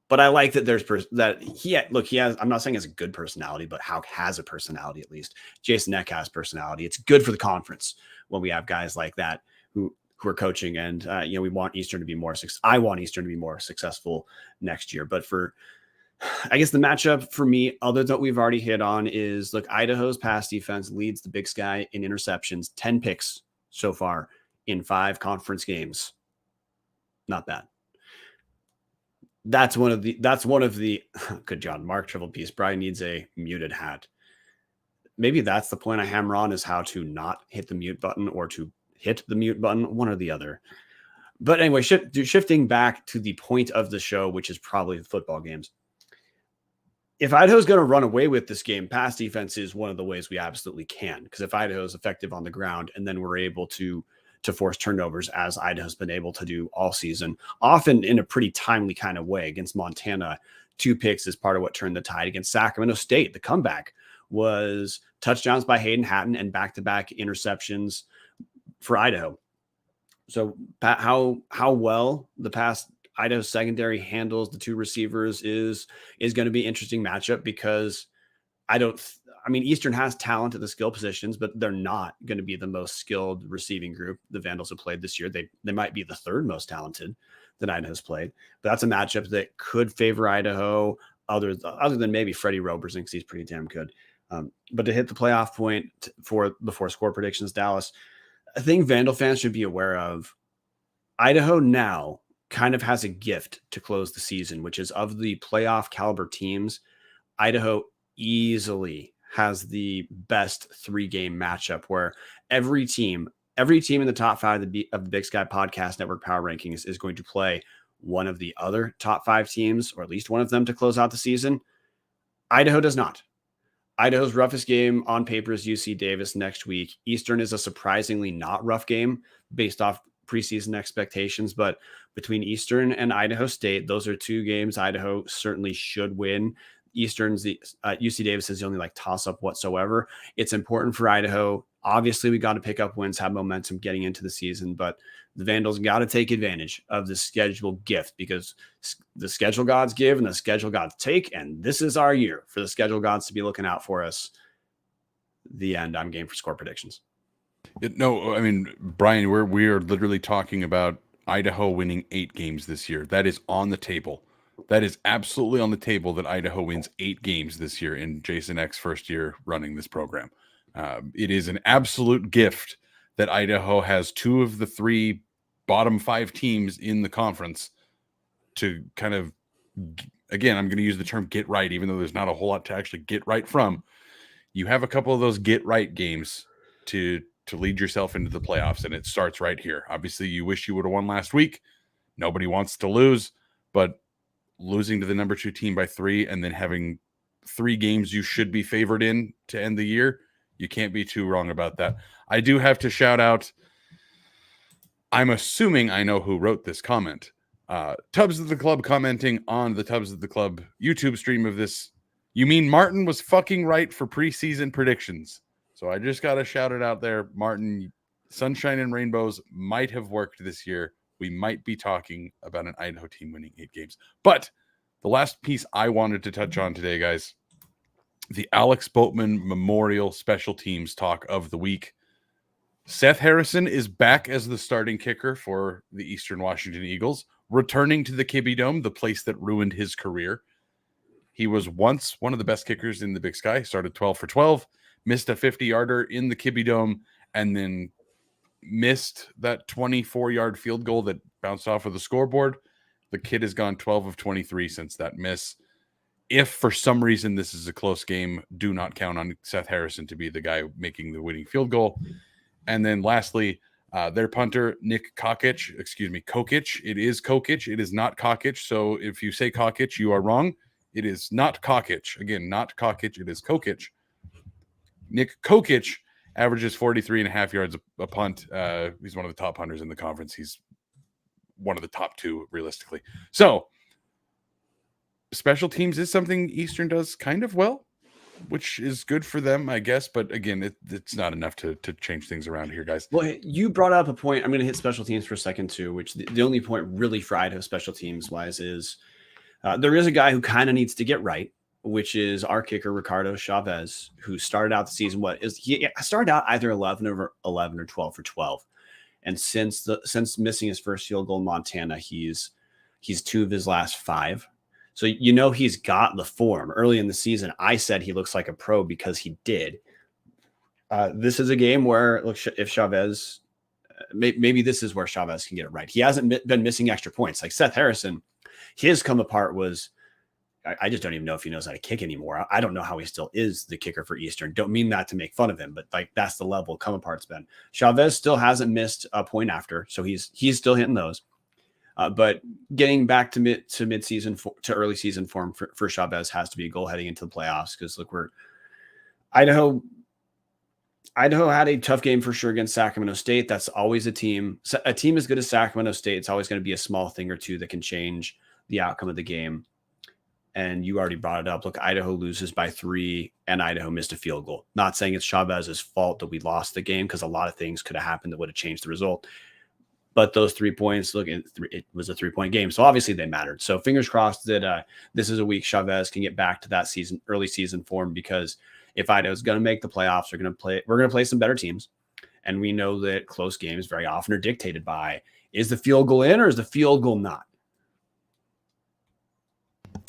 But I like that he has, I'm not saying he has a good personality, but Hauck has a personality at least. Jason Eck has personality. It's good for the conference when we have guys like that who are coaching, and we want Eastern to be more. I want Eastern to be more successful next year. But I guess the matchup for me, other than what we've already hit on, is look, Idaho's pass defense leads the Big Sky in interceptions, 10 picks so far in 5 conference games. Not bad. That's one of the good job, Mark Triple Piece. Brian needs a muted hat. Maybe that's the point I hammer on, is how to not hit the mute button or to hit the mute button, one or the other. But anyway, shifting back to the point of the show, which is probably the football games. if Idaho's going to run away with this game, pass defense is one of the ways we absolutely can. Because if Idaho is effective on the ground, and then we're able to force turnovers, as Idaho's been able to do all season, often in a pretty timely kind of way. Against Montana, 2 picks is part of what turned the tide. Against Sacramento State, the comeback was touchdowns by Hayden Hatton and back-to-back interceptions for Idaho. So Pat, how well the past Idaho secondary handles the 2 receivers is going to be an interesting matchup, because Eastern has talent at the skill positions, but they're not going to be the most skilled receiving group the Vandals have played this year. They might be the 3rd most talented that Idaho's played, but that's a matchup that could favor Idaho, other than maybe Freddie Roberson, because he's pretty damn good. But to hit the playoff point before score predictions, Dallas, I think Vandal fans should be aware of Idaho now kind of has a gift to close the season, which is, of the playoff caliber teams, Idaho easily has the best 3-game matchup, where every team in the top 5 of the Big Sky Podcast Network Power Rankings is going to play one of the other top 5 teams, or at least one of them, to close out the season. Idaho does not. Idaho's roughest game on paper is UC Davis next week. Eastern is a surprisingly not rough game based off preseason expectations, but between Eastern and Idaho State, those are 2 games Idaho certainly should win. Eastern's UC Davis is the only toss up whatsoever. It's important for Idaho. Obviously, we got to pick up wins, have momentum getting into the season, but the Vandals got to take advantage of the schedule gift, because the schedule gods give and the schedule gods take, and this is our year for the schedule gods to be looking out for us. The end. I'm game for score predictions. Brian, we are literally talking about Idaho winning 8 games this year. That is on the table. That is absolutely on the table, that Idaho wins 8 games this year in Jason Eck's first year running this program. It is an absolute gift that Idaho has 2 of the 3 bottom 5 teams in the conference to kind of, again, I'm going to use the term get right, even though there's not a whole lot to actually get right from. You have a couple of those get right games to lead yourself into the playoffs, and it starts right here. Obviously, you wish you would have won last week. Nobody wants to lose, but losing to the number 2 team by 3 and then having 3 games you should be favored in to end the year, you can't be too wrong about that. I do have to shout out, I'm assuming I know who wrote this comment. Tubbs of the Club commenting on the Tubbs of the Club YouTube stream of this. You mean Martin was fucking right for preseason predictions? So I just got to shout it out there. Martin, sunshine and rainbows might have worked this year. We might be talking about an Idaho team winning 8 games. But the last piece I wanted to touch on today, guys, the Alex Boatman Memorial Special Teams talk of the week. Seth Harrison is back as the starting kicker for the Eastern Washington Eagles, returning to the Kibbe Dome, the place that ruined his career. He was once one of the best kickers in the Big Sky, started 12 for 12, missed a 50-yarder in the Kibbe Dome, and then missed that 24-yard field goal that bounced off of the scoreboard. The kid has gone 12 of 23 since that miss. If for some reason this is a close game, do not count on Seth Harrison to be the guy making the winning field goal. And then lastly, their punter, Nick Kokich. It is Kokich. It is not Kokich. So if you say Kokich, you are wrong. It is not Kokich. Again, not Kokich. It is Kokich. Nick Kokich averages 43 and a half yards a punt. He's one of the top punters in the conference. He's one of the top 2 realistically. So special teams is something Eastern does kind of well, which is good for them, I guess. But again, it's not enough to change things around here, guys. Well, you brought up a point. I'm going to hit special teams for a second too, which the only point really for Idaho special teams wise is there is a guy who kind of needs to get right, which is our kicker, Ricardo Chavez, who started out the season. He started out either 11 or 12 for 12. And since missing his first field goal in Montana, he's 2 of his last 5. So he's got the form. Early in the season, I said he looks like a pro because he did. This is a game where, look, if Chavez, maybe this is where Chavez can get it right. He hasn't been missing extra points. Like Seth Harrison, his come apart was, I just don't even know if he knows how to kick anymore. I don't know how he still is the kicker for Eastern. Don't mean that to make fun of him, but that's the level come apart's been. Chavez still hasn't missed a point after, so he's still hitting those. But getting back to mid-season to early season form for Chavez has to be a goal heading into the playoffs, because look, Idaho had a tough game for sure against Sacramento State. That's always a team as good as Sacramento State. It's always going to be a small thing or two that can change the outcome of the game. And you already brought it up. Look, Idaho loses by 3 and Idaho missed a field goal. Not saying it's Chavez's fault that we lost the game, because a lot of things could have happened that would have changed the result. But those 3 points, look, it was a 3-point game. So obviously they mattered. So fingers crossed that this is a week Chavez can get back to that early season form, because if Idaho's going to make the playoffs, we're going to play some better teams. And we know that close games very often are dictated by, is the field goal in or is the field goal not?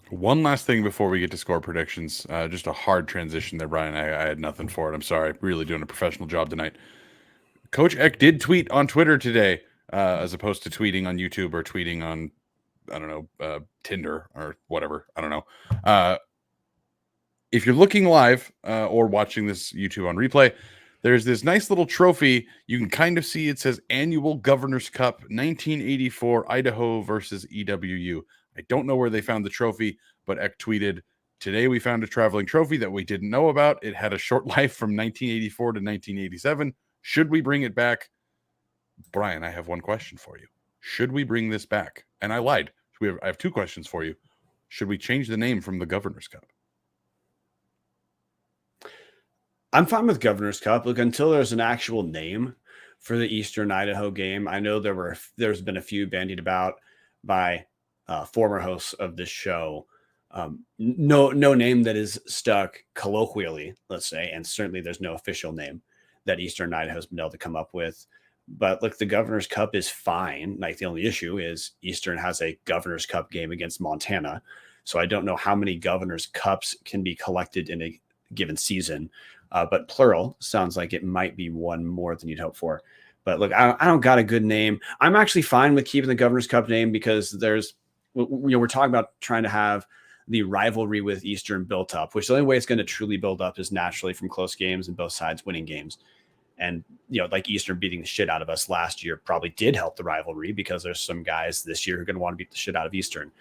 One last thing before we get to score predictions. Just a hard transition there, Brian. I had nothing for it. I'm sorry. Really doing a professional job tonight. Coach Eck did tweet on Twitter today, as opposed to tweeting on YouTube or tweeting on, I don't know, Tinder or whatever. I don't know. If you're looking live or watching this YouTube on replay, there's this nice little trophy. You can kind of see it says Annual Governor's Cup 1984 Idaho versus EWU. I don't know where they found the trophy, but Eck tweeted, "Today we found a traveling trophy that we didn't know about. It had a short life from 1984 to 1987. Should we bring it back?" Brian, I have one question for you. Should we bring this back? And I lied. I have 2 questions for you. Should we change the name from the Governor's Cup? I'm fine with Governor's Cup. Look, until there's an actual name for the Eastern Idaho game. I know there's been a few bandied about by former hosts of this show. No name that is stuck colloquially, let's say, and certainly there's no official name that Eastern Idaho's been able to come up with. But look, the Governor's Cup is fine. Like, the only issue is Eastern has a Governor's Cup game against Montana. So I don't know how many Governor's Cups can be collected in a given season. But plural sounds like it might be one more than you'd hope for. But look, I don't got a good name. I'm actually fine with keeping the Governor's Cup name, because we're talking about trying to have the rivalry with Eastern built up, which the only way it's going to truly build up is naturally from close games and both sides winning games. And, like Eastern beating the shit out of us last year probably did help the rivalry, because there's some guys this year who are going to want to beat the shit out of Eastern.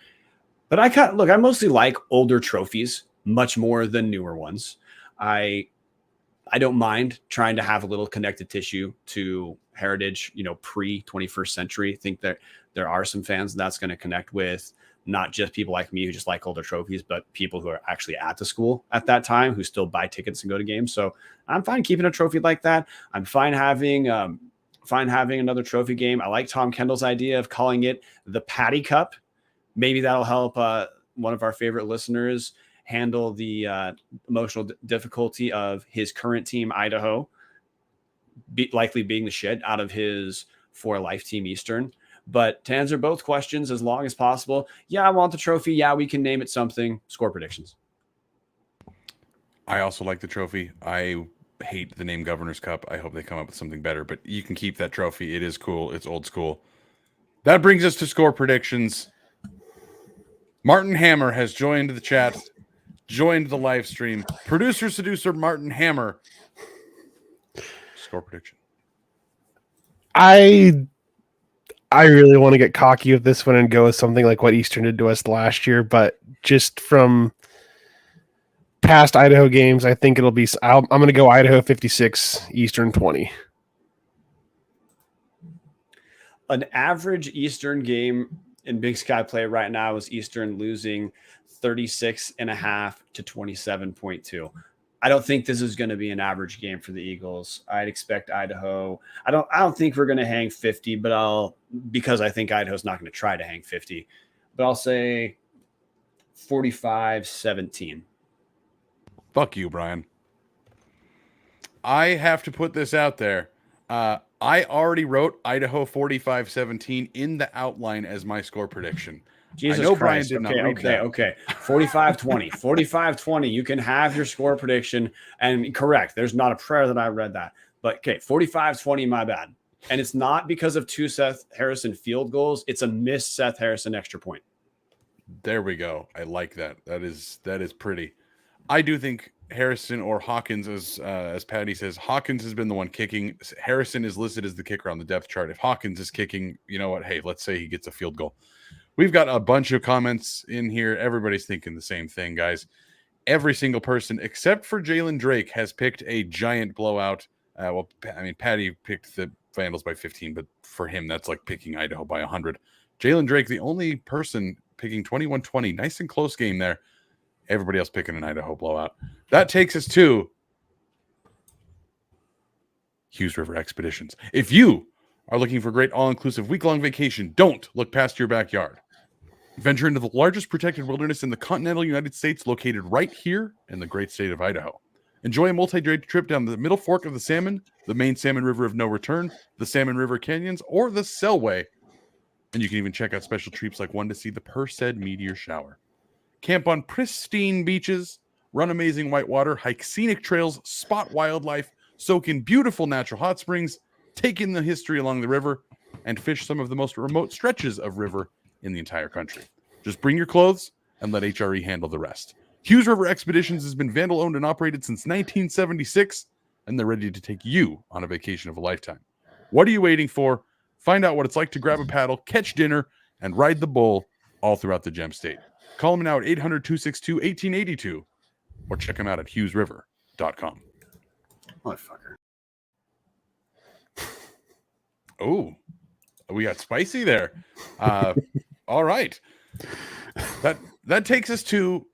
But I mostly like older trophies much more than newer ones. I don't mind trying to have a little connective tissue to heritage, pre-21st century. I think that there are some fans that's going to connect with, not just people like me who just like older trophies, but people who are actually at the school at that time who still buy tickets and go to games. So I'm fine keeping a trophy like that. I'm fine having another trophy game. I like Tom Kendall's idea of calling it the Patty Cup. Maybe that'll help one of our favorite listeners handle the emotional difficulty of his current team, Idaho, likely being the shit out of his For Life team, Eastern. But to answer both questions as long as possible, yeah, I want the trophy. Yeah, we can name it something. Score predictions. I also like the trophy. I hate the name Governor's Cup. I hope they come up with something better, but you can keep that trophy. It is cool. It's old school. That brings us to score predictions. Martin Hammer has joined the chat, joined the live stream. Producer, seducer, Martin Hammer. Score prediction. I really want to get cocky with this one and go with something like what Eastern did to us last year, but just from past Idaho games, I think it'll be. I'm going to go Idaho 56, Eastern 20. An average Eastern game in Big Sky play right now is Eastern losing 36.5 to 27.2. I don't think this is going to be an average game for the Eagles. I'd expect Idaho. I don't think we're going to hang 50, but because I think Idaho's not going to try to hang 50, but I'll say 45-17. Fuck you, Brian. I have to put this out there. I already wrote Idaho 45-17 in the outline as my score prediction. Jesus I know Christ. Brian did not read that. Okay. 45-20. 45-20. You can have your score prediction. And correct. There's not a prayer that I read that. But okay, 45-20, my bad. And it's not because of 2 Seth Harrison field goals. It's a missed Seth Harrison extra point. There we go. I like that. That is pretty. I do think Harrison or Hawkins, as Patty says. Hawkins has been the one kicking. Harrison is listed as the kicker on the depth chart. If Hawkins is kicking, you know what? Hey, let's say he gets a field goal. We've got a bunch of comments in here. Everybody's thinking the same thing, guys. Every single person, except for Jalen Drake, has picked a giant blowout. Well, I mean, Patty picked the Vandals by 15, but for him, that's like picking Idaho by 100. Jalen Drake, the only person picking 21-20. Nice and close game there. Everybody else picking an Idaho blowout. That takes us to Hughes River Expeditions. If you are looking for a great all-inclusive week-long vacation, don't look past your backyard. Venture into the largest protected wilderness in the continental United States, located right here in the great state of Idaho. Enjoy a multi-day trip down the Middle Fork of the Salmon, the main Salmon River of No Return, the Salmon River Canyons, or the Selway. And you can even check out special trips like one to see the Perseid meteor shower. Camp on pristine beaches, run amazing whitewater, hike scenic trails, spot wildlife, soak in beautiful natural hot springs, take in the history along the river, and fish some of the most remote stretches of river in the entire country. Just bring your clothes and let HRE handle the rest. Hughes River Expeditions has been Vandal owned and operated since 1976, and they're ready to take you on a vacation of a lifetime. What are you waiting for? Find out what it's like to grab a paddle, catch dinner, and ride the bull all throughout the Gem State. Call them now at 800-262-1882 or check them out at hughesriver.com. Motherfucker. Oh, we got spicy there. All right. That takes us to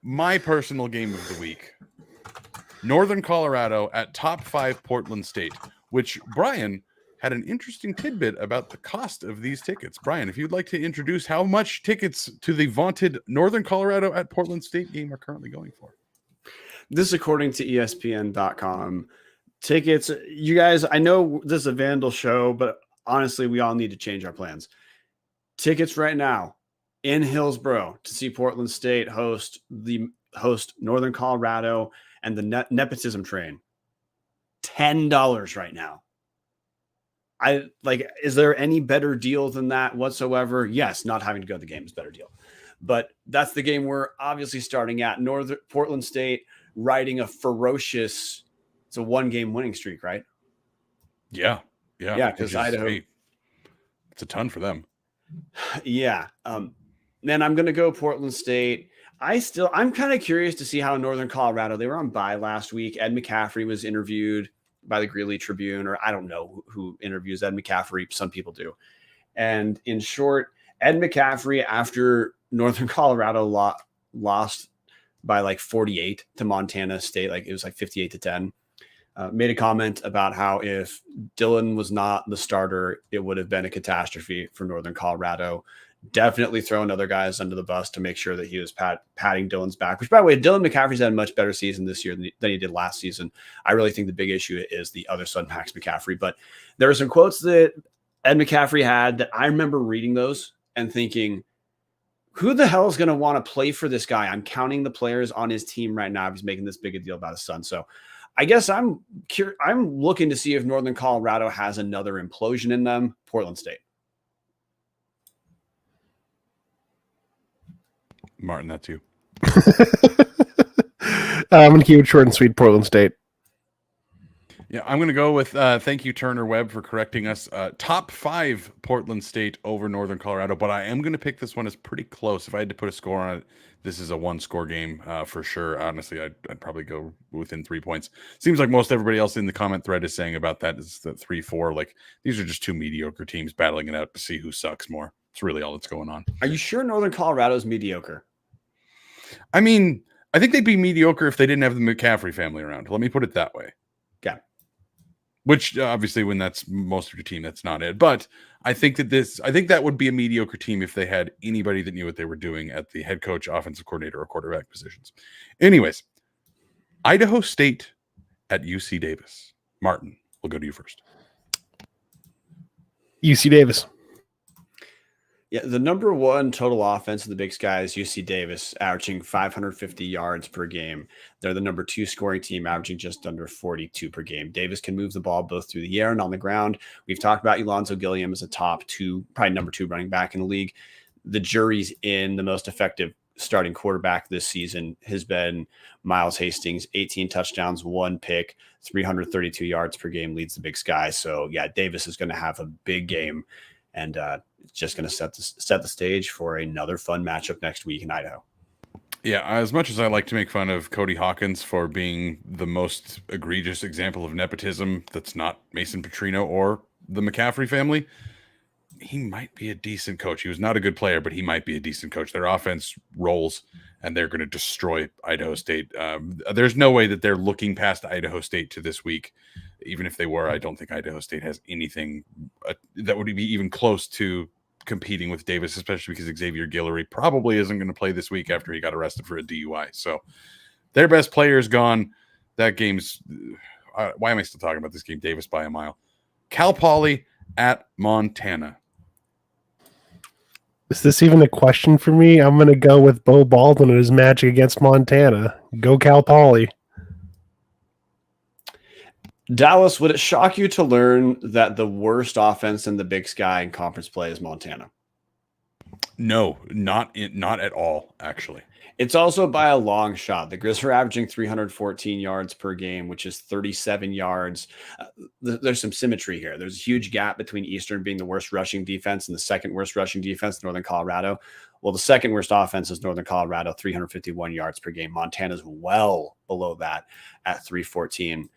my personal game of the week. Northern Colorado at top 5 Portland State, which Brian had an interesting tidbit about the cost of these tickets. Brian, if you'd like to introduce how much tickets to the vaunted Northern Colorado at Portland State game are currently going for. This is according to ESPN.com. Tickets, you guys, I know this is a Vandal show, but honestly, we all need to change our plans. Tickets right now in Hillsboro to see Portland State host Northern Colorado and the nepotism train. $10 right now. Is there any better deal than that whatsoever? Yes, not having to go to the game is a better deal. But that's the game we're obviously starting at. Portland State riding a ferocious, it's a 1-game winning streak, right? Yeah. Because Idaho, it's a ton for them. Yeah. Man, I'm going to go Portland State. I'm kind of curious to see how Northern Colorado, they were on bye last week. Ed McCaffrey was interviewed by the Greeley Tribune, or I don't know who interviews Ed McCaffrey. Some people do. And in short, Ed McCaffrey, after Northern Colorado lost by like 48 to Montana State, like it was like 58-10, made a comment about how if Dylan was not the starter, it would have been a catastrophe for Northern Colorado. Definitely throwing other guys under the bus to make sure that he was patting Dylan's back, which, by the way, Dylan McCaffrey's had a much better season this year than he did last season. I really think the big issue is the other son, Max McCaffrey. But there are some quotes that Ed McCaffrey had that I remember reading those and thinking, who the hell is going to want to play for this guy? I'm counting the players on his team right now. He's making this big a deal about his son. So I guess I'm looking to see if Northern Colorado has another implosion in them. Portland State. Martin, that's you. I'm going to keep it short and sweet. Portland State. Yeah, I'm going to go with thank you, Turner Webb, for correcting us. Top 5 Portland State over Northern Colorado, but I am going to pick this one as pretty close. If I had to put a score on it, this is a 1-score game for sure. Honestly, I'd probably go within 3 points. Seems like most everybody else in the comment thread is saying about that is the 3-4. Like, these are just two mediocre teams battling it out to see who sucks more. It's really all that's going on. Are you sure Northern Colorado is mediocre? I mean, I think they'd be mediocre if they didn't have the McCaffrey family around. Let me put it that way. Yeah. Which obviously, when that's most of your team, that's not it. But I think that would be a mediocre team if they had anybody that knew what they were doing at the head coach, offensive coordinator, or quarterback positions. Anyways, Idaho State at UC Davis. Martin, we'll go to you first. UC Davis. Yeah, the number 1 total offense of the Big Sky is UC Davis, averaging 550 yards per game. They're the number 2 scoring team, averaging just under 42 per game. Davis can move the ball both through the air and on the ground. We've talked about Alonzo Gilliam as a top 2, probably number 2 running back in the league. The jury's in the most effective starting quarterback this season has been Miles Hastings, 18 touchdowns, 1 pick, 332 yards per game, leads the Big Sky. So yeah, Davis is going to have a big game, and it's just going to set the stage for another fun matchup next week in Idaho. Yeah, as much as I like to make fun of Cody Hawkins for being the most egregious example of nepotism that's not Mason Petrino or the McCaffrey family, he might be a decent coach. He was not a good player, but he might be a decent coach. Their offense rolls, and they're going to destroy Idaho State. There's no way that they're looking past Idaho State to this week. Even if they were, I don't think Idaho State has anything that would be even close to competing with Davis, especially because Xavier Guillory probably isn't going to play this week after he got arrested for a DUI. So their best player is gone. That game's why am I still talking about this game? Davis by a mile. Cal Poly at Montana. Is this even a question for me? I'm going to go with Bo Baldwin in his match against Montana. Go Cal Poly. Dallas, would it shock you to learn that the worst offense in the Big Sky in conference play is Montana? No, not at all, actually. It's also by a long shot. The Grizz are averaging 314 yards per game, which is 37 yards. There's some symmetry here. There's a huge gap between Eastern being the worst rushing defense and the second worst rushing defense, Northern Colorado. Well, the second worst offense is Northern Colorado, 351 yards per game. Montana's well below that at 314.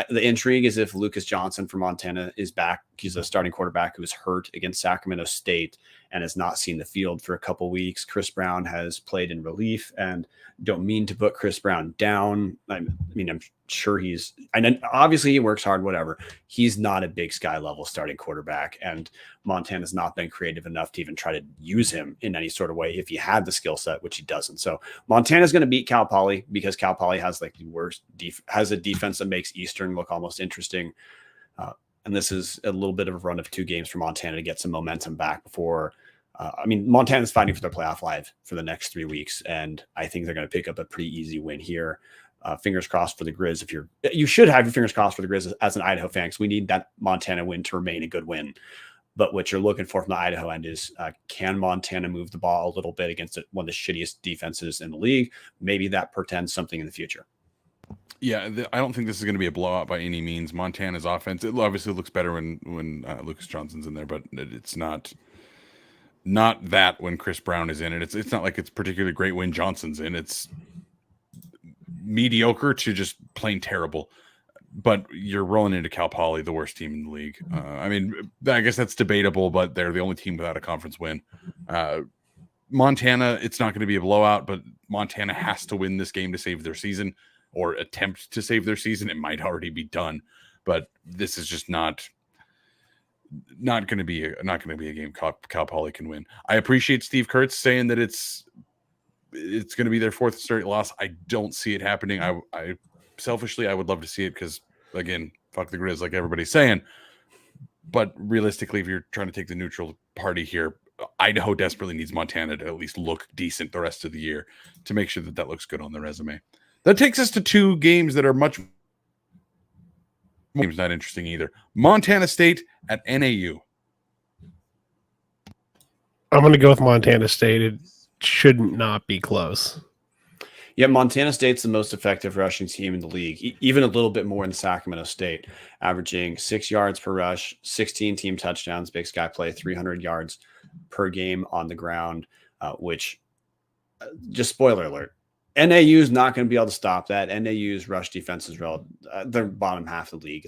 The intrigue is if Lucas Johnson from Montana is back. He's a starting quarterback who was hurt against Sacramento State and has not seen the field for a couple weeks. Chris Brown has played in relief, and don't mean to put Chris Brown down. I mean, I'm sure obviously he works hard, whatever. He's not a Big Sky level starting quarterback, and Montana's not been creative enough to even try to use him in any sort of way if he had the skill set, which he doesn't. So Montana's going to beat Cal Poly because Cal Poly has like the worst has a defense that makes Eastern look almost interesting. And this is a little bit of a run of 2 games for Montana to get some momentum back before. Montana's fighting for their playoff life for the next 3 weeks, and I think they're going to pick up a pretty easy win here. Fingers crossed for the Grizz. You should have your fingers crossed for the Grizz as an Idaho fan, because we need that Montana win to remain a good win. But what you're looking for from the Idaho end is, can Montana move the ball a little bit against one of the shittiest defenses in the league? Maybe that portends something in the future. Yeah, I don't think this is going to be a blowout by any means. Montana's offense, it obviously looks better when Lucas Johnson's in there, but it's not that when Chris Brown is in it. It's not like it's particularly great when Johnson's in. It's mediocre to just plain terrible. But you're rolling into Cal Poly, the worst team in the league. I guess that's debatable, but they're the only team without a conference win. Montana, it's not going to be a blowout, but Montana has to win this game to save their season, or attempt to save their season. It might already be done, but this is just not going to be a game Cal Poly can win. I appreciate Steve Kurtz saying that it's going to be their 4th straight loss. I don't see it happening. I selfishly, I would love to see it because, again, fuck the Grizz, like everybody's saying. But realistically, if you're trying to take the neutral party here, Idaho desperately needs Montana to at least look decent the rest of the year to make sure that looks good on the resume. That takes us to 2 games that are much games not interesting either. Montana State at NAU. I'm going to go with Montana State. It should not be close. Yeah, Montana State's the most effective rushing team in the league, even a little bit more than Sacramento State, averaging 6 yards per rush, 16 team touchdowns, Big Sky play, 300 yards per game on the ground, which, just spoiler alert, NAU is not going to be able to stop that. NAU's rush defense is they're bottom half of the league.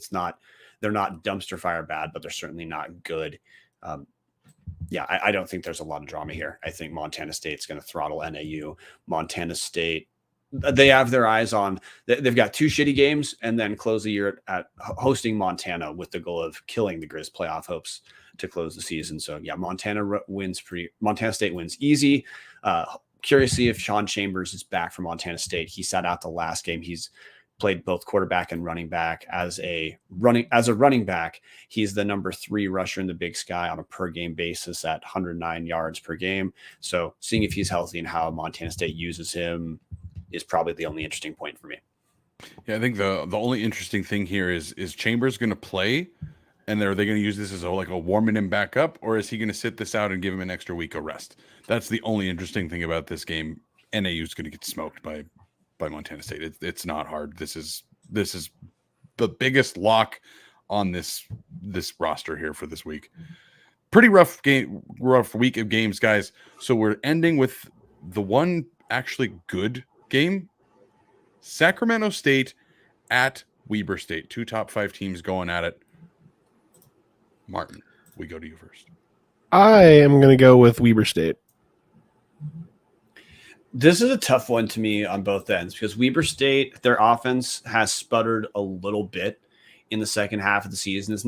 They're not dumpster fire bad, but they're certainly not good. I don't think there's a lot of drama here. I think Montana State's going to throttle NAU. Montana State, they have their eyes on, they've got 2 shitty games and then close the year at hosting Montana with the goal of killing the Grizz playoff hopes to close the season. So yeah, Montana State wins easy. Curious to see if Sean Chambers is back from Montana State. He sat out the last game. He's played both quarterback and running back. As a running back, he's the number 3 rusher in the Big Sky on a per game basis at 109 yards per game. So seeing if he's healthy and how Montana State uses him is probably the only interesting point for me. Yeah, I think the only interesting thing here is Chambers going to play, and are they going to use this as a warming him back up, or is he going to sit this out and give him an extra week of rest? That's the only interesting thing about this game NAU is going to get smoked by Montana State. It's not hard. This is the biggest lock on this roster here for this week. Pretty rough week of games, guys. So we're ending with the one actually good game. Sacramento State at Weber State. 2 top 5 teams going at it. Martin, we go to you first. I am going to go with Weber State. This is a tough one to me on both ends because Weber State, their offense has sputtered a little bit in the second half of the season. It's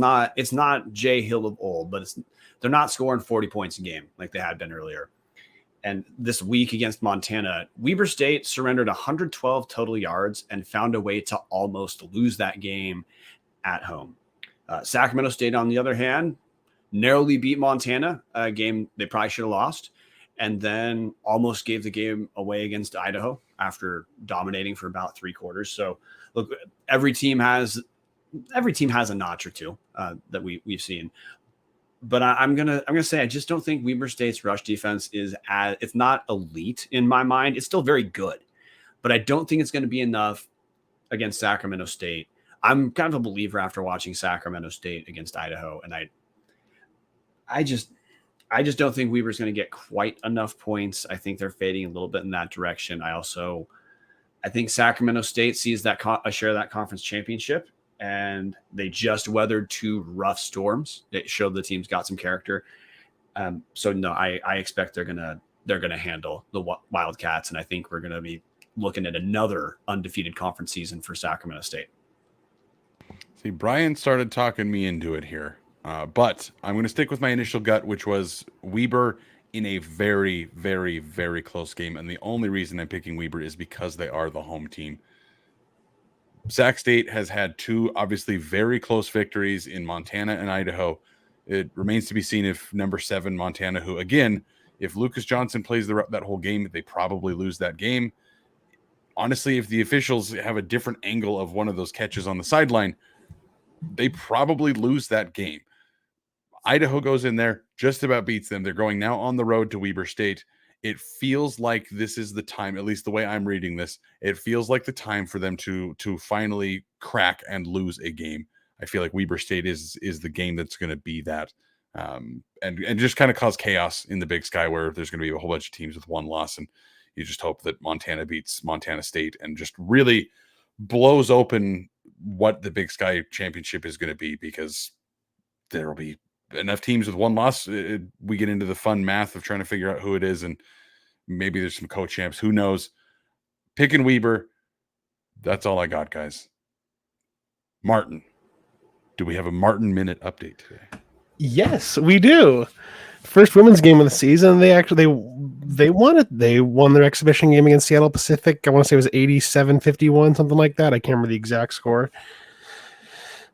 not Jay Hill of old, but they're not scoring 40 points a game like they had been earlier. And this week against Montana, Weber State surrendered 112 total yards and found a way to almost lose that game at home. Sacramento State, on the other hand, narrowly beat Montana, a game they probably should have lost, and then almost gave the game away against Idaho after dominating for about 3 quarters. So, look, every team has a notch or two that we've seen. But I'm gonna say I just don't think Weber State's rush defense it's not elite in my mind. It's still very good, but I don't think it's going to be enough against Sacramento State. I'm kind of a believer after watching Sacramento State against Idaho, and I just don't think Weber's going to get quite enough points. I think they're fading a little bit in that direction. I think Sacramento State sees that a share of that conference championship, and they just weathered 2 rough storms. It showed the team's got some character. So no, I expect they're gonna handle the Wildcats, and I think we're gonna be looking at another undefeated conference season for Sacramento State. See, Brian started talking me into it here, but I'm going to stick with my initial gut, which was Weber in a very, very, very close game, and the only reason I'm picking Weber is because they are the home team. Sac State has had 2 obviously very close victories in Montana and Idaho. It remains to be seen if number 7 Montana, who again, if Lucas Johnson plays that whole game, they probably lose that game. Honestly, if the officials have a different angle of one of those catches on the sideline, they probably lose that game. Idaho goes in there, just about beats them. They're going now on the road to Weber State. It feels like this is the time, at least the way I'm reading this, it feels like the time for them to finally crack and lose a game. I feel like Weber State is the game that's going to be that, and just kind of cause chaos in the Big Sky, where there's going to be a whole bunch of teams with 1 loss, and you just hope that Montana beats Montana State and just really blows open what the Big Sky championship is going to be, because there will be enough teams with 1 loss. We get into the fun math of trying to figure out who it is, and maybe there's some co-champs. Who knows? Picking Weber. That's all I got, guys. Martin, do we have a Martin Minute update today? Yes, we do. First women's game of the season. They won their exhibition game against Seattle Pacific. I want to say it was 87-51, something like that. I can't remember the exact score.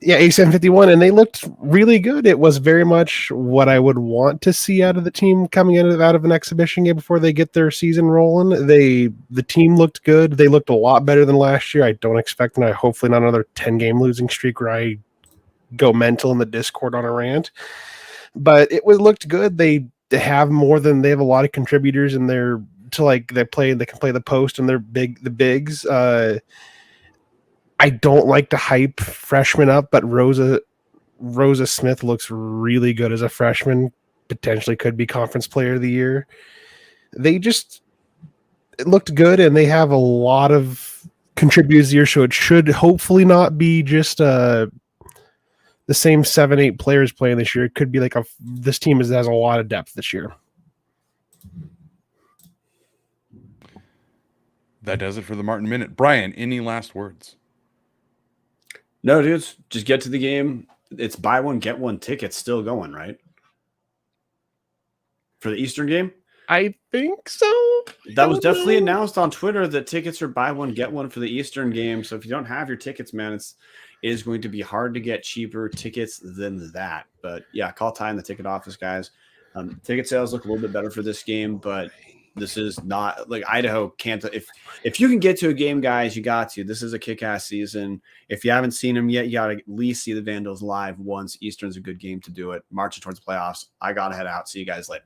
Yeah, 87-51, and they looked really good. It was very much what I would want to see out of the team coming out of an exhibition game before they get their season rolling. The team looked good. They looked a lot better than last year. I don't expect, hopefully not another 10-game losing streak where I go mental in the Discord on a rant. But looked good. They have a lot of contributors in there they can play the post, and they're the bigs. I don't like to hype freshmen up, but Rosa Smith looks really good as a freshman. Potentially could be conference player of the year. It looked good, and they have a lot of contributors here, so it should hopefully not be just the same 7-8 players playing this year. It could be like this team has a lot of depth this year. That does it for the Martin Minute. Brian, any last words? No, dudes, just get to the game. It's buy one, get one tickets still going, right? For the Eastern game? I think so. That was definitely announced on Twitter that tickets are buy one, get one for the Eastern game. So if you don't have your tickets, man, it is going to be hard to get cheaper tickets than that. But yeah, call Ty in the ticket office, guys. Ticket sales look a little bit better for this game, but this is not like Idaho can't. If you can get to a game, guys, you got to. This is a kick-ass season. If you haven't seen them yet, you got to at least see the Vandals live once. Eastern's a good game to do it. Marching towards the playoffs. I got to head out. See you guys later.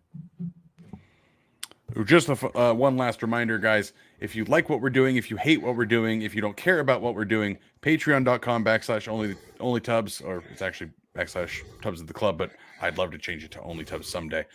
Just one last reminder, guys. If you like what we're doing, if you hate what we're doing, if you don't care about what we're doing, patreon.com/onlytubs, or it's actually /Tubs of the Club, but I'd love to change it to Only Tubs someday.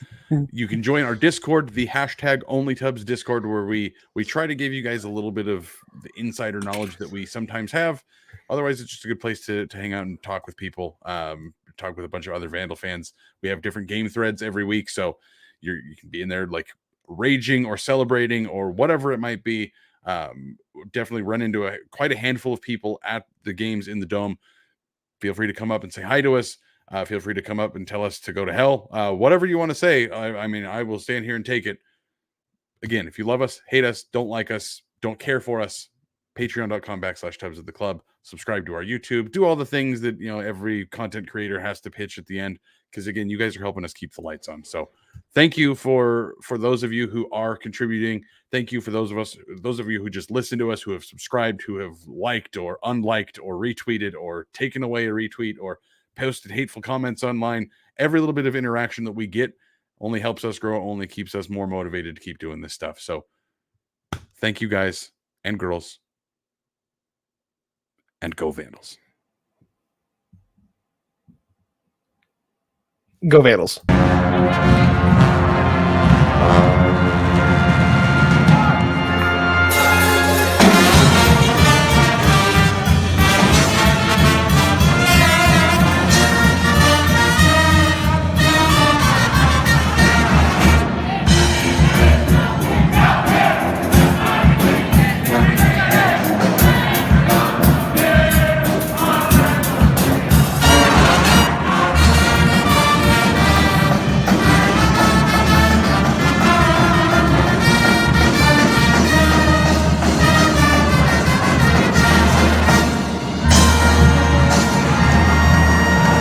You can join our Discord, the #OnlyTubs Discord, where we try to give you guys a little bit of the insider knowledge that we sometimes have. Otherwise, it's just a good place to hang out and talk with people, talk with a bunch of other Vandal fans. We have different game threads every week, so you can be in there like raging or celebrating or whatever it might be. Definitely run into quite a handful of people at the games in the Dome. Feel free to come up and say hi to us. Feel free to come up and tell us to go to hell. Whatever you want to say. I mean, I will stand here and take it. Again, if you love us, hate us, don't like us, don't care for us, patreon.com/Tubs of the Club. Subscribe to our YouTube. Do all the things that every content creator has to pitch at the end. Because again, you guys are helping us keep the lights on. So thank you for those of you who are contributing. Thank you for those of you who just listen to us, who have subscribed, who have liked or unliked or retweeted or taken away a retweet or posted hateful comments online. Every little bit of interaction that we get only helps us grow, only keeps us more motivated to keep doing this stuff. So thank you guys and girls, and go Vandals. Go Vandals.